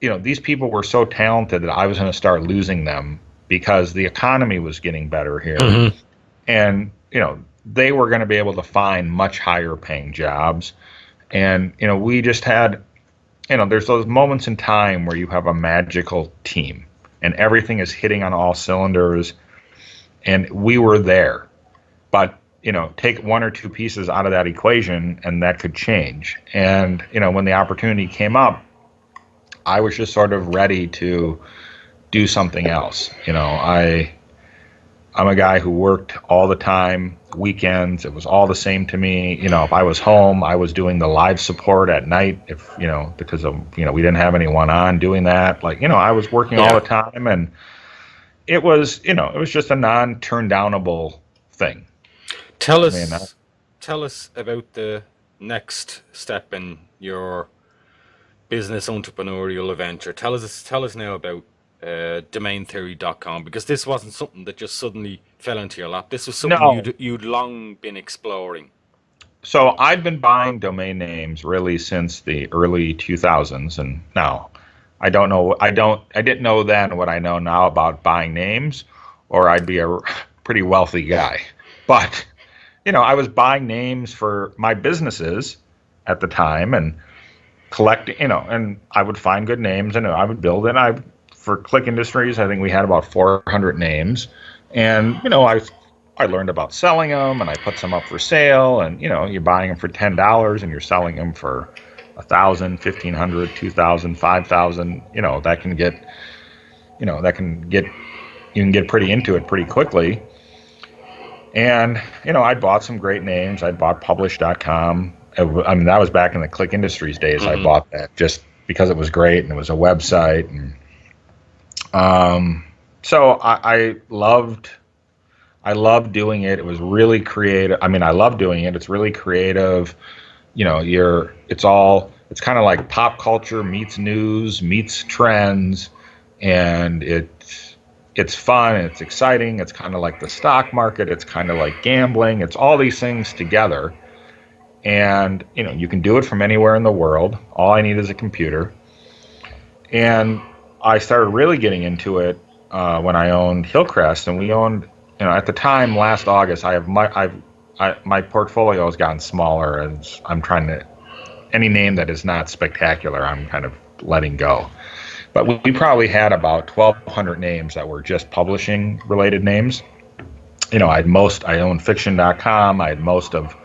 these people were so talented that I was going to start losing them because the economy was getting better here. Mm-hmm. And, they were going to be able to find much higher paying jobs. And, we just had, there's those moments in time where you have a magical team and everything is hitting on all cylinders. And we were there. But, take one or two pieces out of that equation and that could change. And, when the opportunity came up, I was just sort of ready to do something else. I'm a guy who worked all the time, weekends. It was all the same to me. If I was home, I was doing the live support at night. Because of, we didn't have anyone on doing that. I was working all the time, and it was, it was just a non-turn-downable thing. Tell us about the next step in your business entrepreneurial adventure. Tell us now about domaintheory.com, because this wasn't something that just suddenly fell into your lap. This was something you'd long been exploring. So I've been buying domain names really since the early 2000s, and now I didn't know then what I know now about buying names, or I'd be a pretty wealthy guy. But I was buying names for my businesses at the time and collecting, and I would find good names and I would build it. For Click Industries, I think we had about 400 names, and I learned about selling them, and I put some up for sale, and you're buying them for $10 and you're selling them for $1,000, $1,500, $2,000, $5,000. You can get pretty into it pretty quickly. And I bought some great names. I bought Publish.com. That was back in the Click Industries days. Mm-hmm. I bought that just because it was great and it was a website. And so I loved doing it. It was really creative. I love doing it. It's really creative. It's kind of like pop culture meets news, meets trends, and it's fun, and it's exciting. It's kind of like the stock market. It's kind of like gambling. It's all these things together. And, you can do it from anywhere in the world. All I need is a computer. And I started really getting into it when I owned Hillcrest, and we owned, at the time, last August, my portfolio has gotten smaller, and I'm trying to, any name that is not spectacular, I'm kind of letting go. But we probably had about 1,200 names that were just publishing related names. I owned fiction.com. I had most of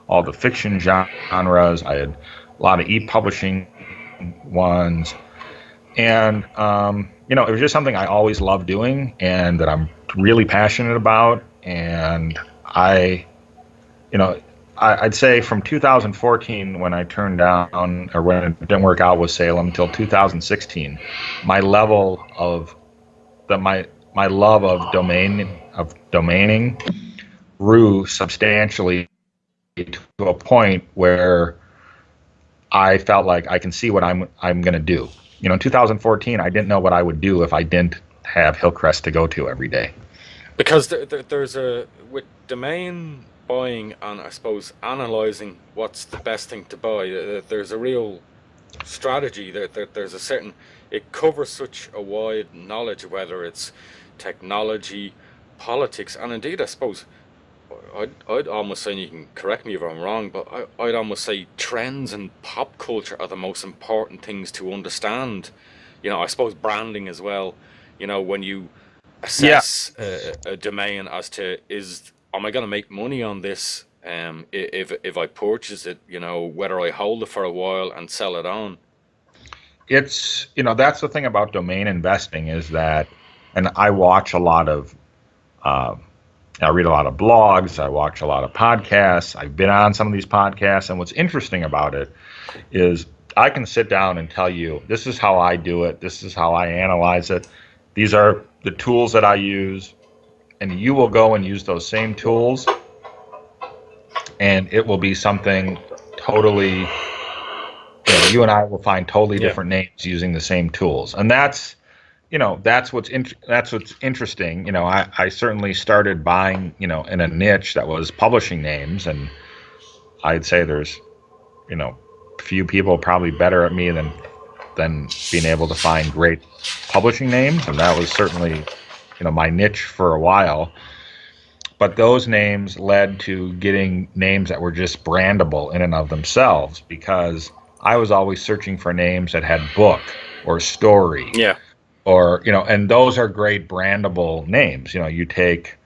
all the fiction genres. I had a lot of e-publishing ones. And, it was just something I always loved doing and that I'm really passionate about. And I'd say from 2014, when I turned down, or when it didn't work out with Salem, until 2016, my love of domaining grew substantially to a point where I felt like I can see what I'm going to do. in 2014, I didn't know what I would do if I didn't have Hillcrest to go to every day. Because there's with domain buying and I suppose analyzing what's the best thing to buy, there's a real strategy. There's a certain, it covers such a wide knowledge, whether it's technology, politics, and indeed, I suppose, I'd almost say, and you can correct me if I'm wrong, but I'd almost say trends and pop culture are the most important things to understand. I suppose branding as well. When you assess a domain as to, am I going to make money on this? If I purchase it, whether I hold it for a while and sell it on. It's, that's the thing about domain investing is that, and I watch a lot of, I read a lot of blogs, I watch a lot of podcasts, I've been on some of these podcasts, and what's interesting about it is I can sit down and tell you, this is how I do it, this is how I analyze it, these are the tools that I use, and you will go and use those same tools, and it will be something totally, you and I will find totally different names using the same tools, and that's what's interesting. I certainly started buying, in a niche that was publishing names, and I'd say there's, few people probably better at me than being able to find great publishing names, and that was certainly, my niche for a while. But those names led to getting names that were just brandable in and of themselves, because I was always searching for names that had book or story. Yeah. Or, and those are great brandable names. You take,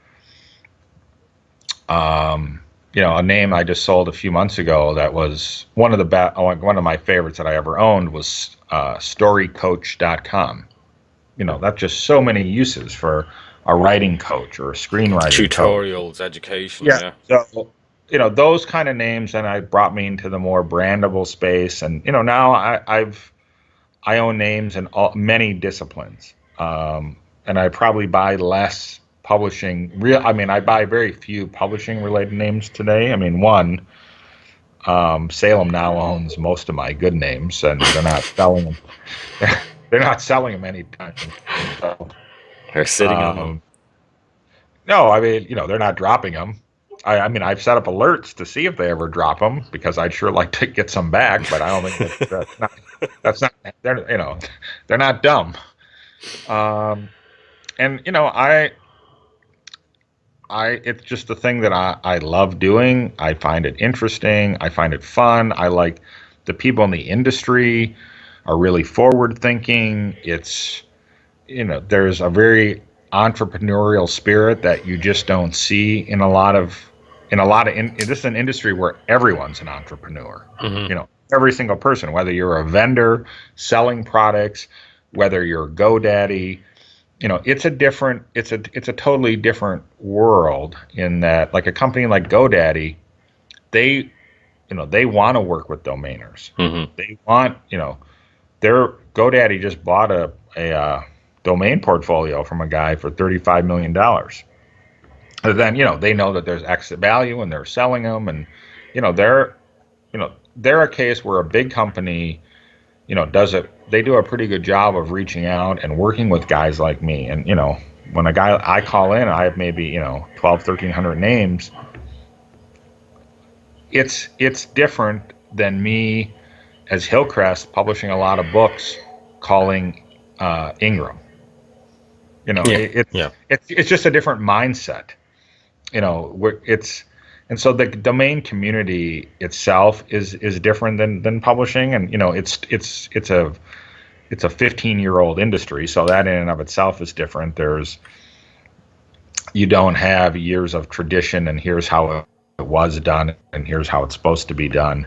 a name I just sold a few months ago that was one of my favorites that I ever owned was storycoach.com. That's just so many uses for a writing coach or a screenwriting tutorials, coach. Education. Yeah. So, those kind of names, and I brought me into the more brandable space. And, now I own names in many disciplines, and I probably buy less publishing. I buy very few publishing-related names today. One, Salem now owns most of my good names, and they're not selling them. They're not selling them anytime. So, they're sitting on them. No, they're not dropping them. I've set up alerts to see if they ever drop them, because I'd sure like to get some back, but I don't think that's not, they're not dumb. It's just the thing that I love doing. I find it interesting. I find it fun. I like the people in the industry are really forward thinking. It's, there's a very entrepreneurial spirit that you just don't see in a lot of this is an industry where everyone's an entrepreneur. Mm-hmm. Every single person, whether you're a vendor selling products, whether you're GoDaddy, it's a totally different world, in that, like, a company like GoDaddy, they want to work with domainers. Mm-hmm. They want, their GoDaddy just bought a domain portfolio from a guy for $35 million. And then, they know that there's exit value and they're selling them, and, they're a case where a big company, they do a pretty good job of reaching out and working with guys like me. And, when I call in, I have maybe, 1,300 names. It's different than me as Hillcrest publishing a lot of books calling Ingram. It's just a different mindset. And so the domain community itself is different than publishing, and it's a 15-year-old industry, so that in and of itself is different. You don't have years of tradition, and here's how it was done, and here's how it's supposed to be done.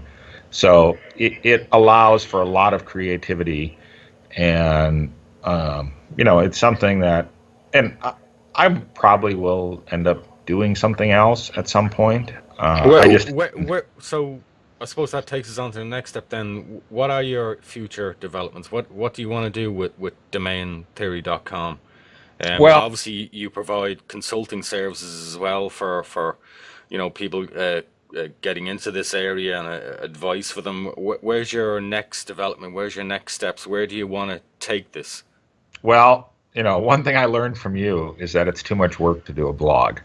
So it allows for a lot of creativity, and it's something that, and I probably will end up doing something else at some point. So I suppose that takes us on to the next step then. What are your future developments? What do you want to do with domaintheory.com? Obviously you provide consulting services as well for people getting into this area and advice for them. Where's your next development? Where's your next steps? Where do you want to take this? Well, one thing I learned from you is that it's too much work to do a blog.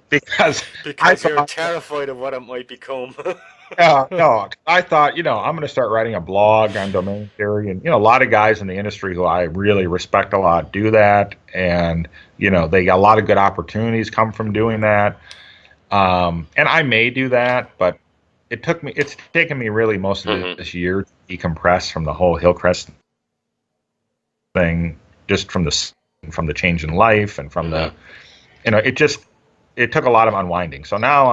because you're terrified of what it might become. No, I thought, I'm going to start writing a blog on domain theory. And, a lot of guys in the industry who I really respect a lot do that. And, they got a lot of good opportunities come from doing that. And I may do that, but it's taken me really most of this year to decompress from the whole Hillcrest thing, just from the change in life and from the, it took a lot of unwinding. So now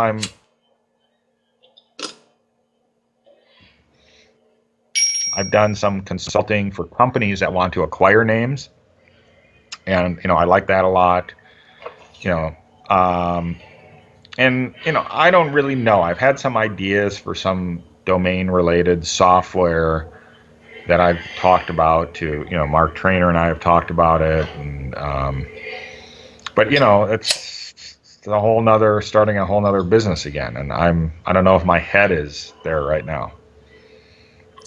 I've done some consulting for companies that want to acquire names, and I like that a lot. I don't really know. I've had some ideas for some domain-related software that I've talked about to Mark Trainer and I have talked about it, and but it's starting a whole nother business again, and I don't know if my head is there right now.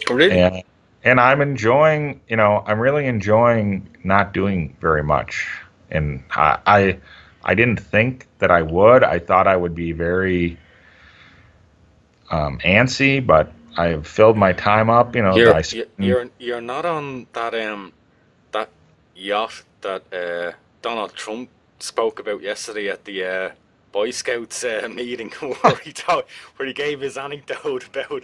Really? And I'm enjoying, I'm really enjoying not doing very much. And I didn't think that I would. I thought I would be very antsy, but I've filled my time up. You're not on that yacht that Donald Trump spoke about yesterday at the Boy Scouts meeting where he gave his anecdote about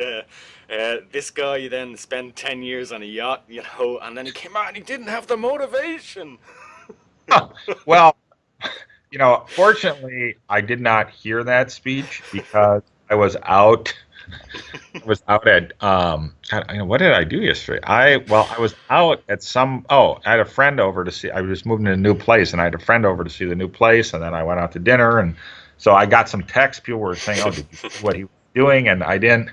this guy then spent 10 years on a yacht, and then he came out and he didn't have the motivation. Well, fortunately, I did not hear that speech because I was out. I was out at what did I do yesterday? I was out at I had a friend over to see. I was moving to a new place, and I had a friend over to see the new place, and then I went out to dinner, and so I got some texts. People were saying, "Oh, did you see what he was doing?" And I didn't.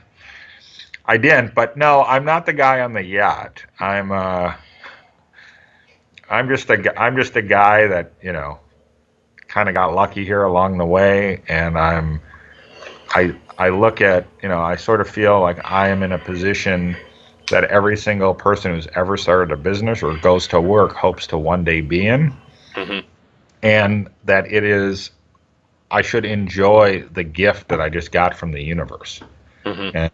But no, I'm not the guy on the yacht. I'm just a guy that kind of got lucky here along the way, and I look at, I sort of feel like I am in a position that every single person who's ever started a business or goes to work hopes to one day be in. Mm-hmm. And that I should enjoy the gift that I just got from the universe. Mm-hmm. And,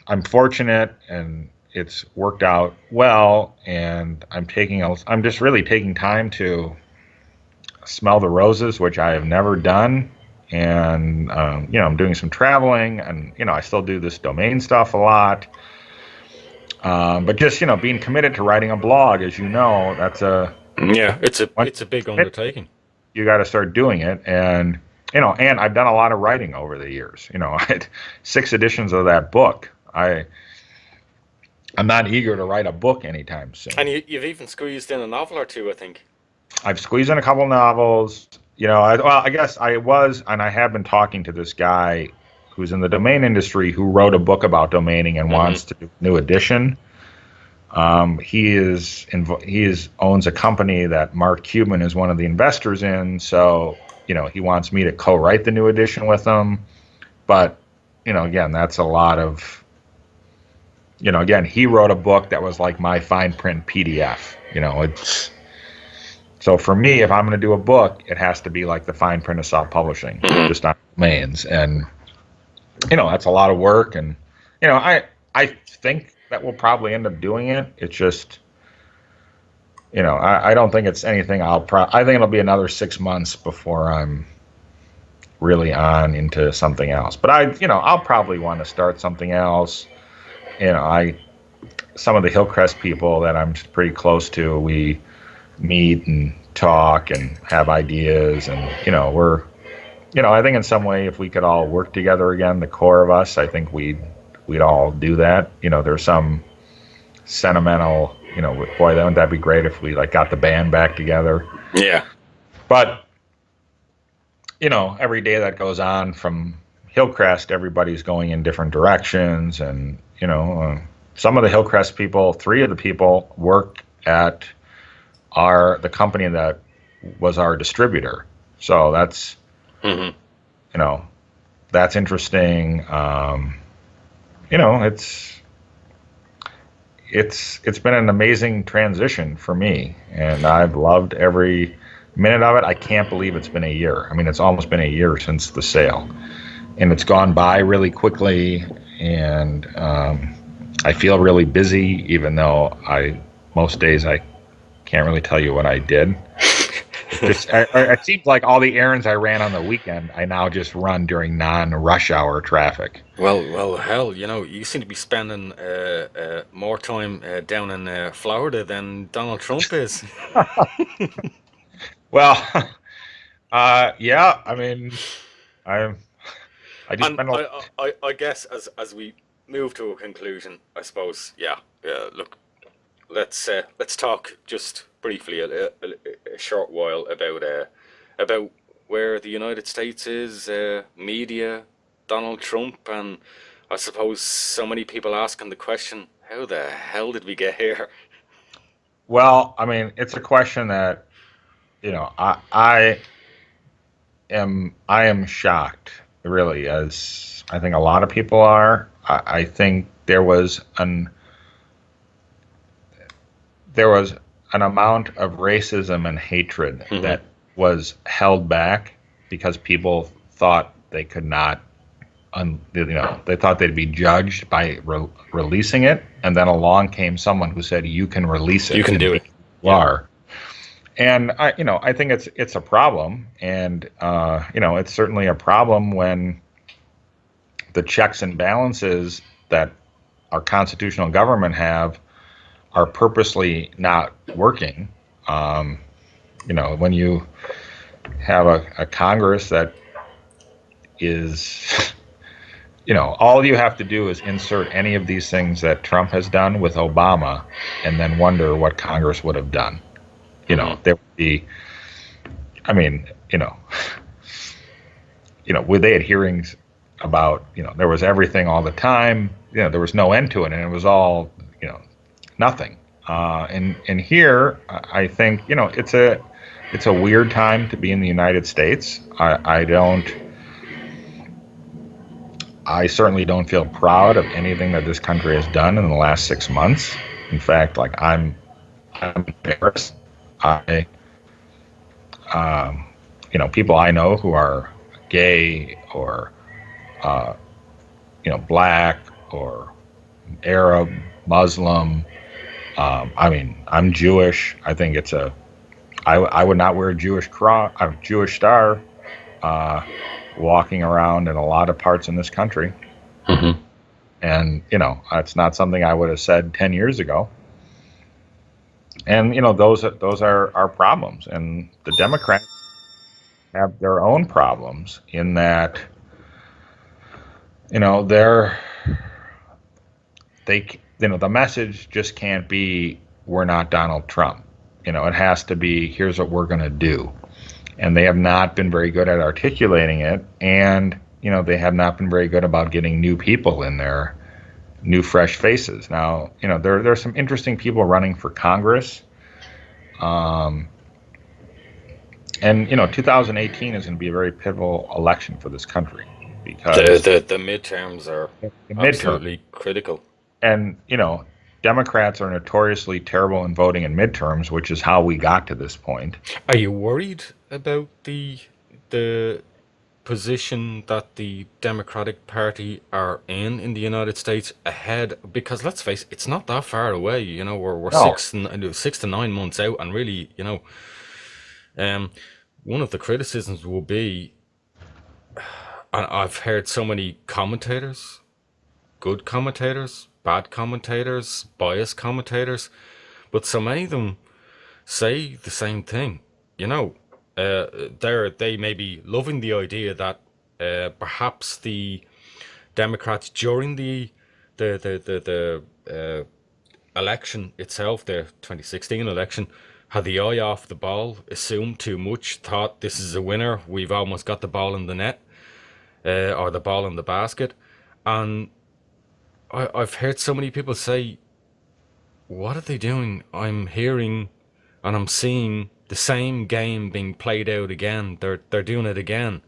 I'm fortunate, and it's worked out well, and I'm just really taking time to smell the roses, which I have never done, and I'm doing some traveling, and I still do this domain stuff a lot, but just being committed to writing a blog, as that's it's a big undertaking. You got to start doing it, and and I've done a lot of writing over the years. I had 6 editions of that book. I'm not eager to write a book anytime soon. And you've even squeezed in a novel or two, I think. I've squeezed in a couple novels. I guess I was, and I have been talking to this guy who's in the domain industry who wrote a book about domaining and wants to do a new edition. He owns a company that Mark Cuban is one of the investors in, so he wants me to co-write the new edition with him. But again, that's a lot of again, he wrote a book that was like my fine print PDF. It's so for me, if I'm going to do a book, it has to be like the fine print of self-publishing, just on domains, and that's a lot of work, and I think that we'll probably end up doing it. It's just I don't think it's anything I think it'll be another 6 months before I'm really on into something else. But I'll probably want to start something else. Some of the Hillcrest people that I'm pretty close to, we meet and talk and have ideas, and we're I think in some way, if we could all work together again, the core of us, I think we'd all do that. There's some sentimental, boy, wouldn't that be great if we got the band back together. Yeah. But every day that goes on from Hillcrest, everybody's going in different directions, and some of the Hillcrest people, 3 of the people work at the company that was our distributor. So that's, Mm-hmm. you know, that's interesting. You know, it's been an amazing transition for me, and I've loved every minute of it. I can't believe it's been a year. I mean, it's almost been a year since the sale, and it's gone by really quickly. And I feel really busy, even though most days I can't really tell you what I did. It seems like all the errands I ran on the weekend, I now just run during non-rush hour traffic. Well, hell, you seem to be spending more time down in Florida than Donald Trump is. Well, yeah. I mean, I just And spent I guess as we move to a conclusion, I suppose, yeah. Look, let's talk just briefly a short while about where the United States is, media, Donald Trump, and I suppose so many people asking the question, how the hell did we get here? Well, I mean, it's a question that, I am shocked, really, as I think a lot of people are. I think there was an amount of racism and hatred Mm-hmm. that was held back because people thought they could not, they thought they'd be judged by releasing it, and then along came someone who said, "You can release it. You can do it." You are. And I think it's a problem, and it's certainly a problem when the checks and balances that our constitutional government have are purposely not working. When you have a Congress that is, all you have to do is insert any of these things that Trump has done with Obama, and then wonder what Congress would have done. There would be, I mean, they had hearings about, there was everything all the time. There was no end to it, and it was all, nothing. And here, I think, it's a weird time to be in the United States. I certainly don't feel proud of anything that this country has done in the last 6 months. In fact, like I'm embarrassed. People I know who are gay or, black or Arab, Muslim. I'm Jewish. I think I would not wear a Jewish star, walking around in a lot of parts in this country. Mm-hmm. And, it's not something I would have said 10 years ago. And, those are our problems. And the Democrats have their own problems in that, the message just can't be, we're not Donald Trump. It has to be, here's what we're going to do. And they have not been very good at articulating it. And, they have not been very good about getting new people in there, new fresh faces. Now, there are some interesting people running for Congress. And 2018 is going to be a very pivotal election for this country because the midterms are absolutely critical. And Democrats are notoriously terrible in voting in midterms, which is how we got to this point. Are you worried about the position that the Democratic Party are in the United States ahead? Because let's face it, it's not that far away. We're No. 6 to 9 months out, and really, one of the criticisms will be, and I've heard so many commentators, good commentators, bad commentators, biased commentators, but so many of them say the same thing. They may be loving the idea that perhaps the Democrats during the election itself, the 2016 election, had the eye off the ball, assumed too much, thought this is a winner, we've almost got the ball in the net, or the ball in the basket. And I've heard so many people say, what are they doing? I'm hearing and I'm seeing the the same game being played out again. They're doing it again.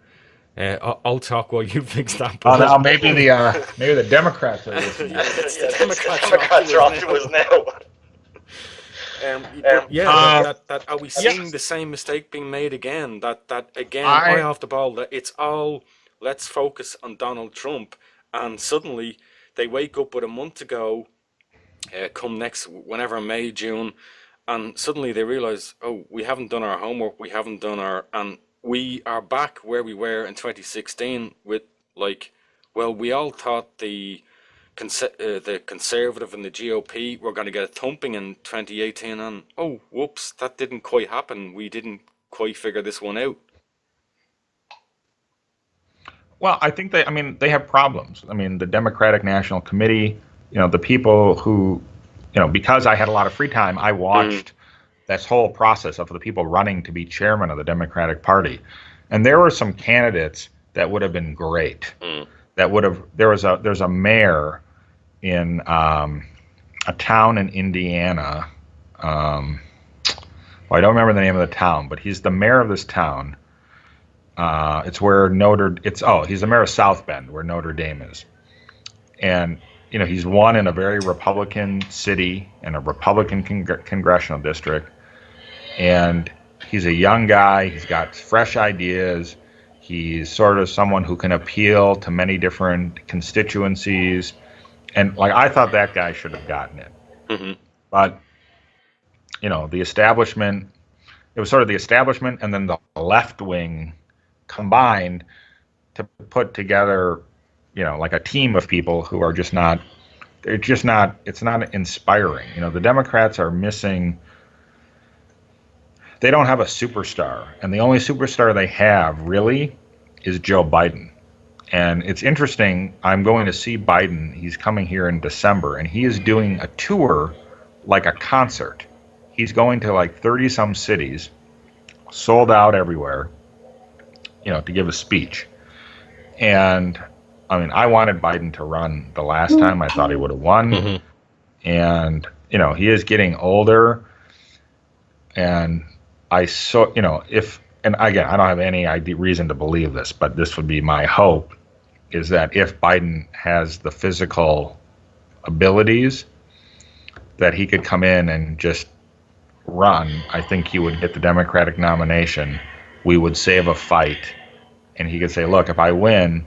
I'll talk while you fix that. Oh, now maybe the Democrats are listening. It's the Democrats are off to us now. That are we seeing the same mistake being made again? That again, eye off the ball. That it's all, let's focus on Donald Trump, and suddenly they wake up with a month ago, come next whenever May, June, and suddenly they realize, oh, we haven't done our homework, and we are back where we were in 2016 with, like, well, we all thought the Conservative and the GOP were going to get a thumping in 2018, and oh, whoops, that didn't quite happen. We didn't quite figure this one out. Well, I think they have problems. I mean, the Democratic National Committee, the people who, because I had a lot of free time, I watched this whole process of the people running to be chairman of the Democratic Party. And there were some candidates that would have been great. There's a mayor in a town in Indiana. I don't remember the name of the town, but he's the mayor of this town. It's where he's the mayor of South Bend, where Notre Dame is. And, he's won in a very Republican city in a Republican congressional district. And he's a young guy. He's got fresh ideas. He's sort of someone who can appeal to many different constituencies. And, I thought that guy should have gotten it. Mm-hmm. But, the establishment, it was sort of the establishment and then the left wing combined to put together, a team of people who are it's not inspiring. The Democrats are missing, they don't have a superstar. And the only superstar they have, really, is Joe Biden. And it's interesting, I'm going to see Biden. He's coming here in December, and he is doing a tour like a concert. He's going to 30-some cities, sold out everywhere, to give a speech. And, I wanted Biden to run the last time. I thought he would have won. Mm-hmm. And, he is getting older. And and again, I don't have any reason to believe this, but this would be my hope, is that if Biden has the physical abilities, that he could come in and just run. I think he would get the Democratic nomination. We would save a fight, and he could say, look, if I win,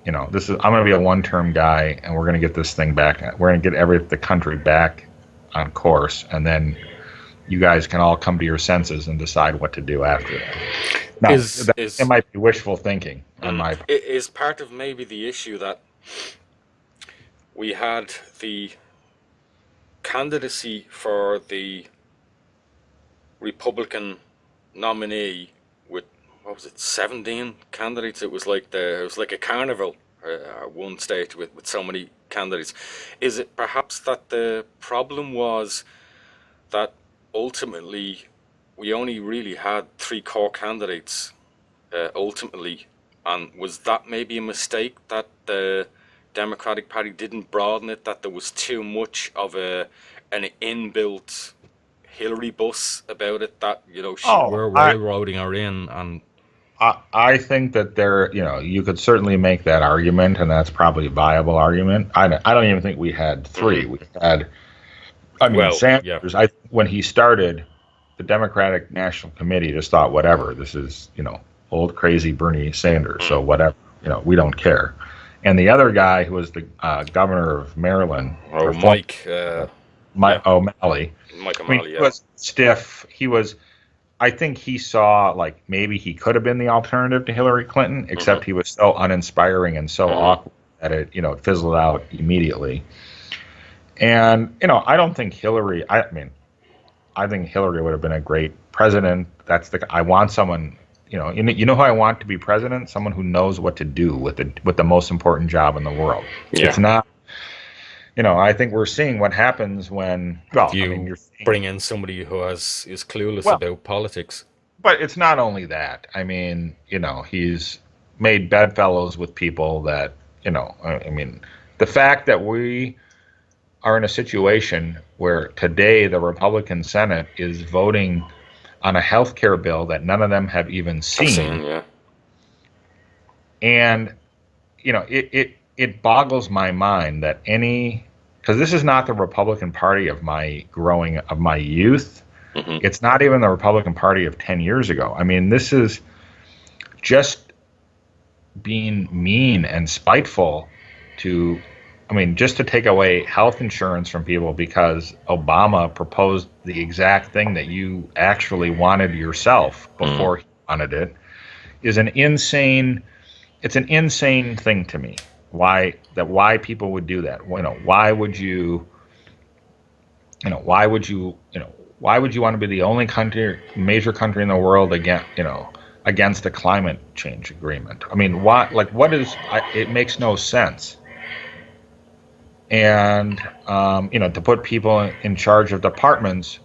I'm going to be a one-term guy, and we're going to get this thing back. We're going to get the country back on course, and then you guys can all come to your senses and decide what to do after that. Now, it might be wishful thinking on my part. Is part of maybe the issue that we had the candidacy for the Republican nominee with, 17 candidates? It was like a carnival at one stage with so many candidates. Is it perhaps that the problem was that ultimately we only really had 3 core candidates ultimately, and was that maybe a mistake that the Democratic Party didn't broaden it, that there was too much of an inbuilt Hillary bus about it, that we're railroading her in? And I think that you could certainly make that argument, and that's probably a viable argument. I don't even think we had 3. We had, Sanders. Yeah. When he started, the Democratic National Committee just thought, whatever, this is old crazy Bernie Sanders, so whatever, we don't care. And the other guy, who was the governor of Maryland, Mike O'Malley. Mike O'Malley, he was stiff. I think he saw maybe he could have been the alternative to Hillary Clinton, except he was so uninspiring and so awkward that it fizzled out immediately. And I don't think Hillary. I think Hillary would have been a great president. I want someone. You know who I want to be president? Someone who knows what to do with the most important job in the world. Yeah. It's not. I think we're seeing what happens when you bring in somebody who is clueless about politics. But it's not only that. He's made bedfellows with people that the fact that we are in a situation where today the Republican Senate is voting on a health care bill that none of them have even seen. Yeah. And, it boggles my mind that because this is not the Republican Party of my youth. Mm-hmm. It's not even the Republican Party of 10 years ago. I mean, this is just being mean and spiteful just to take away health insurance from people because Obama proposed the exact thing that you actually wanted yourself before he wanted it, is an insane thing to me. Why people would do that? Why would you want to be the only major country in the world against a climate change agreement? I mean, it makes no sense. And, to put people in charge of departments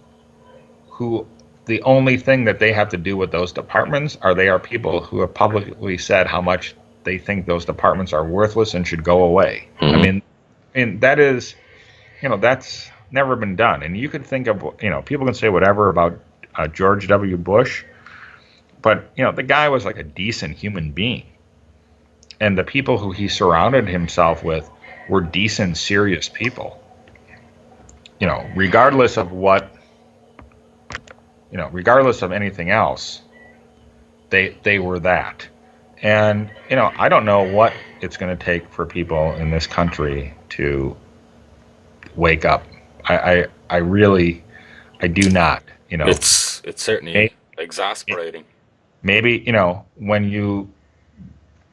who the only thing that they have to do with those departments they are people who have publicly said how much they think those departments are worthless and should go away. Mm-hmm. I mean, that is, that's never been done. And you could think of, people can say whatever about George W. Bush, but, the guy was like a decent human being. And the people who he surrounded himself with were decent, serious people. Regardless of anything else, they were that. And, I don't know what it's going to take for people in this country to wake up. I do not, It's certainly exasperating. Maybe, when you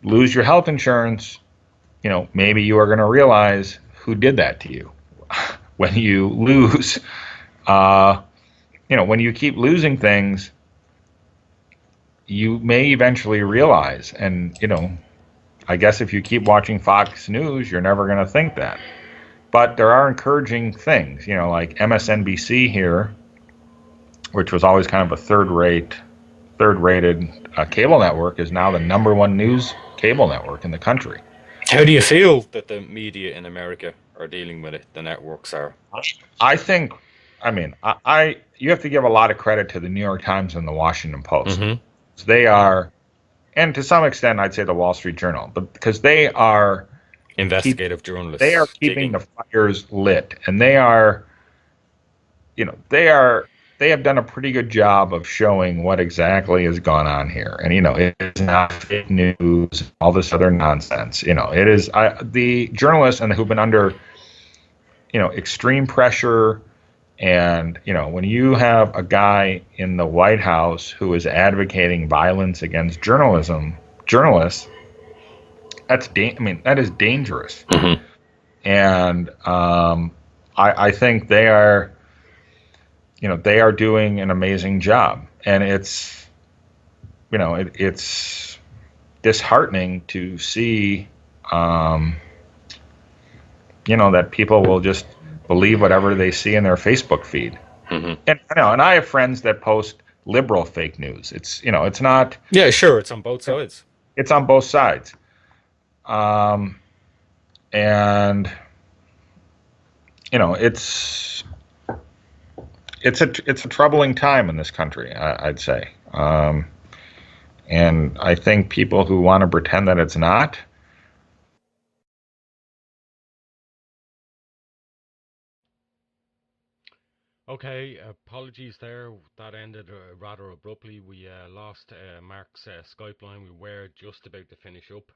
lose your health insurance, maybe you are going to realize who did that to you. When you lose, when you keep losing things, you may eventually realize. And, I guess if you keep watching Fox News, you're never going to think that. But there are encouraging things, like MSNBC here, which was always kind of a third-rated cable network, is now the number one news cable network in the country. How do you feel that the media in America are dealing with it? The networks are. I think, you have to give a lot of credit to the New York Times and the Washington Post. Mm-hmm. They are, and to some extent, I'd say the Wall Street Journal, but because they are investigative journalists. They are keeping the fires lit, and they are, they have done a pretty good job of showing what exactly has gone on here. And, it is not fake news, all this other nonsense. It is the journalists who've been under, extreme pressure. And, when you have a guy in the White House who is advocating violence against journalists, that is dangerous. Mm-hmm. And I think they are doing an amazing job. And it's, it's disheartening to see, that people will just believe whatever they see in their Facebook feed. Mm-hmm. And I have friends that post liberal fake news. It's it's not. Yeah, sure. It's on both sides. It's on both sides. And it's a troubling time in this country, I'd say. And I think people who want to pretend that it's not. Okay, apologies there. That ended rather abruptly. We lost Mark's Skype line. We were just about to finish up.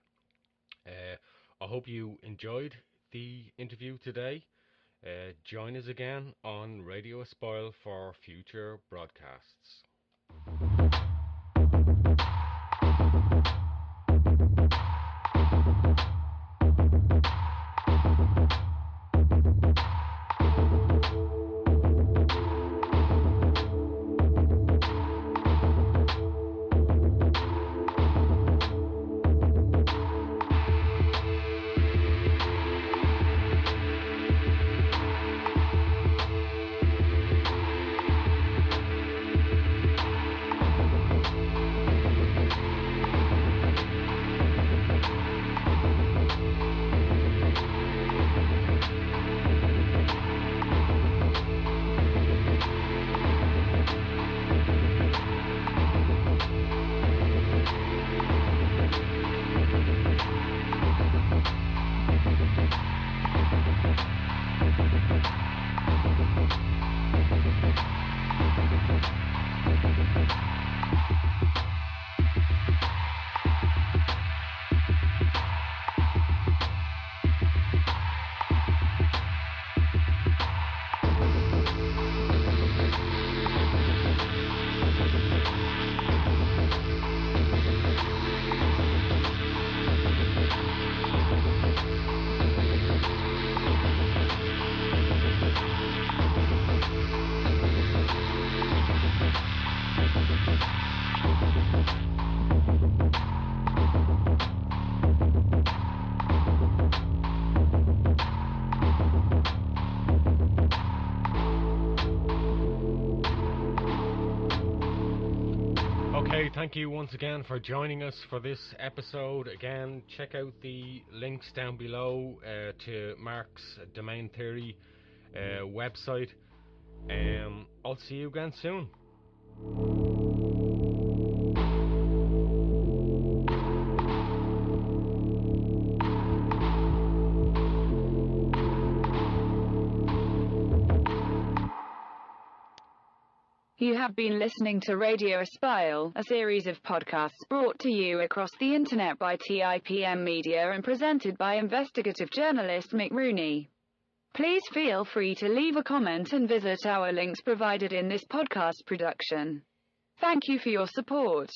I hope you enjoyed the interview today. Join us again on Radio Espial for future broadcasts. thank you once again for joining us for this episode. Again, check out the links down below to Mark's Domain Theory website. I'll see you again soon. You have been listening to Radio Espial, a series of podcasts brought to you across the internet by TIPM Media and presented by investigative journalist Mick Rooney. Please feel free to leave a comment and visit our links provided in this podcast production. Thank you for your support.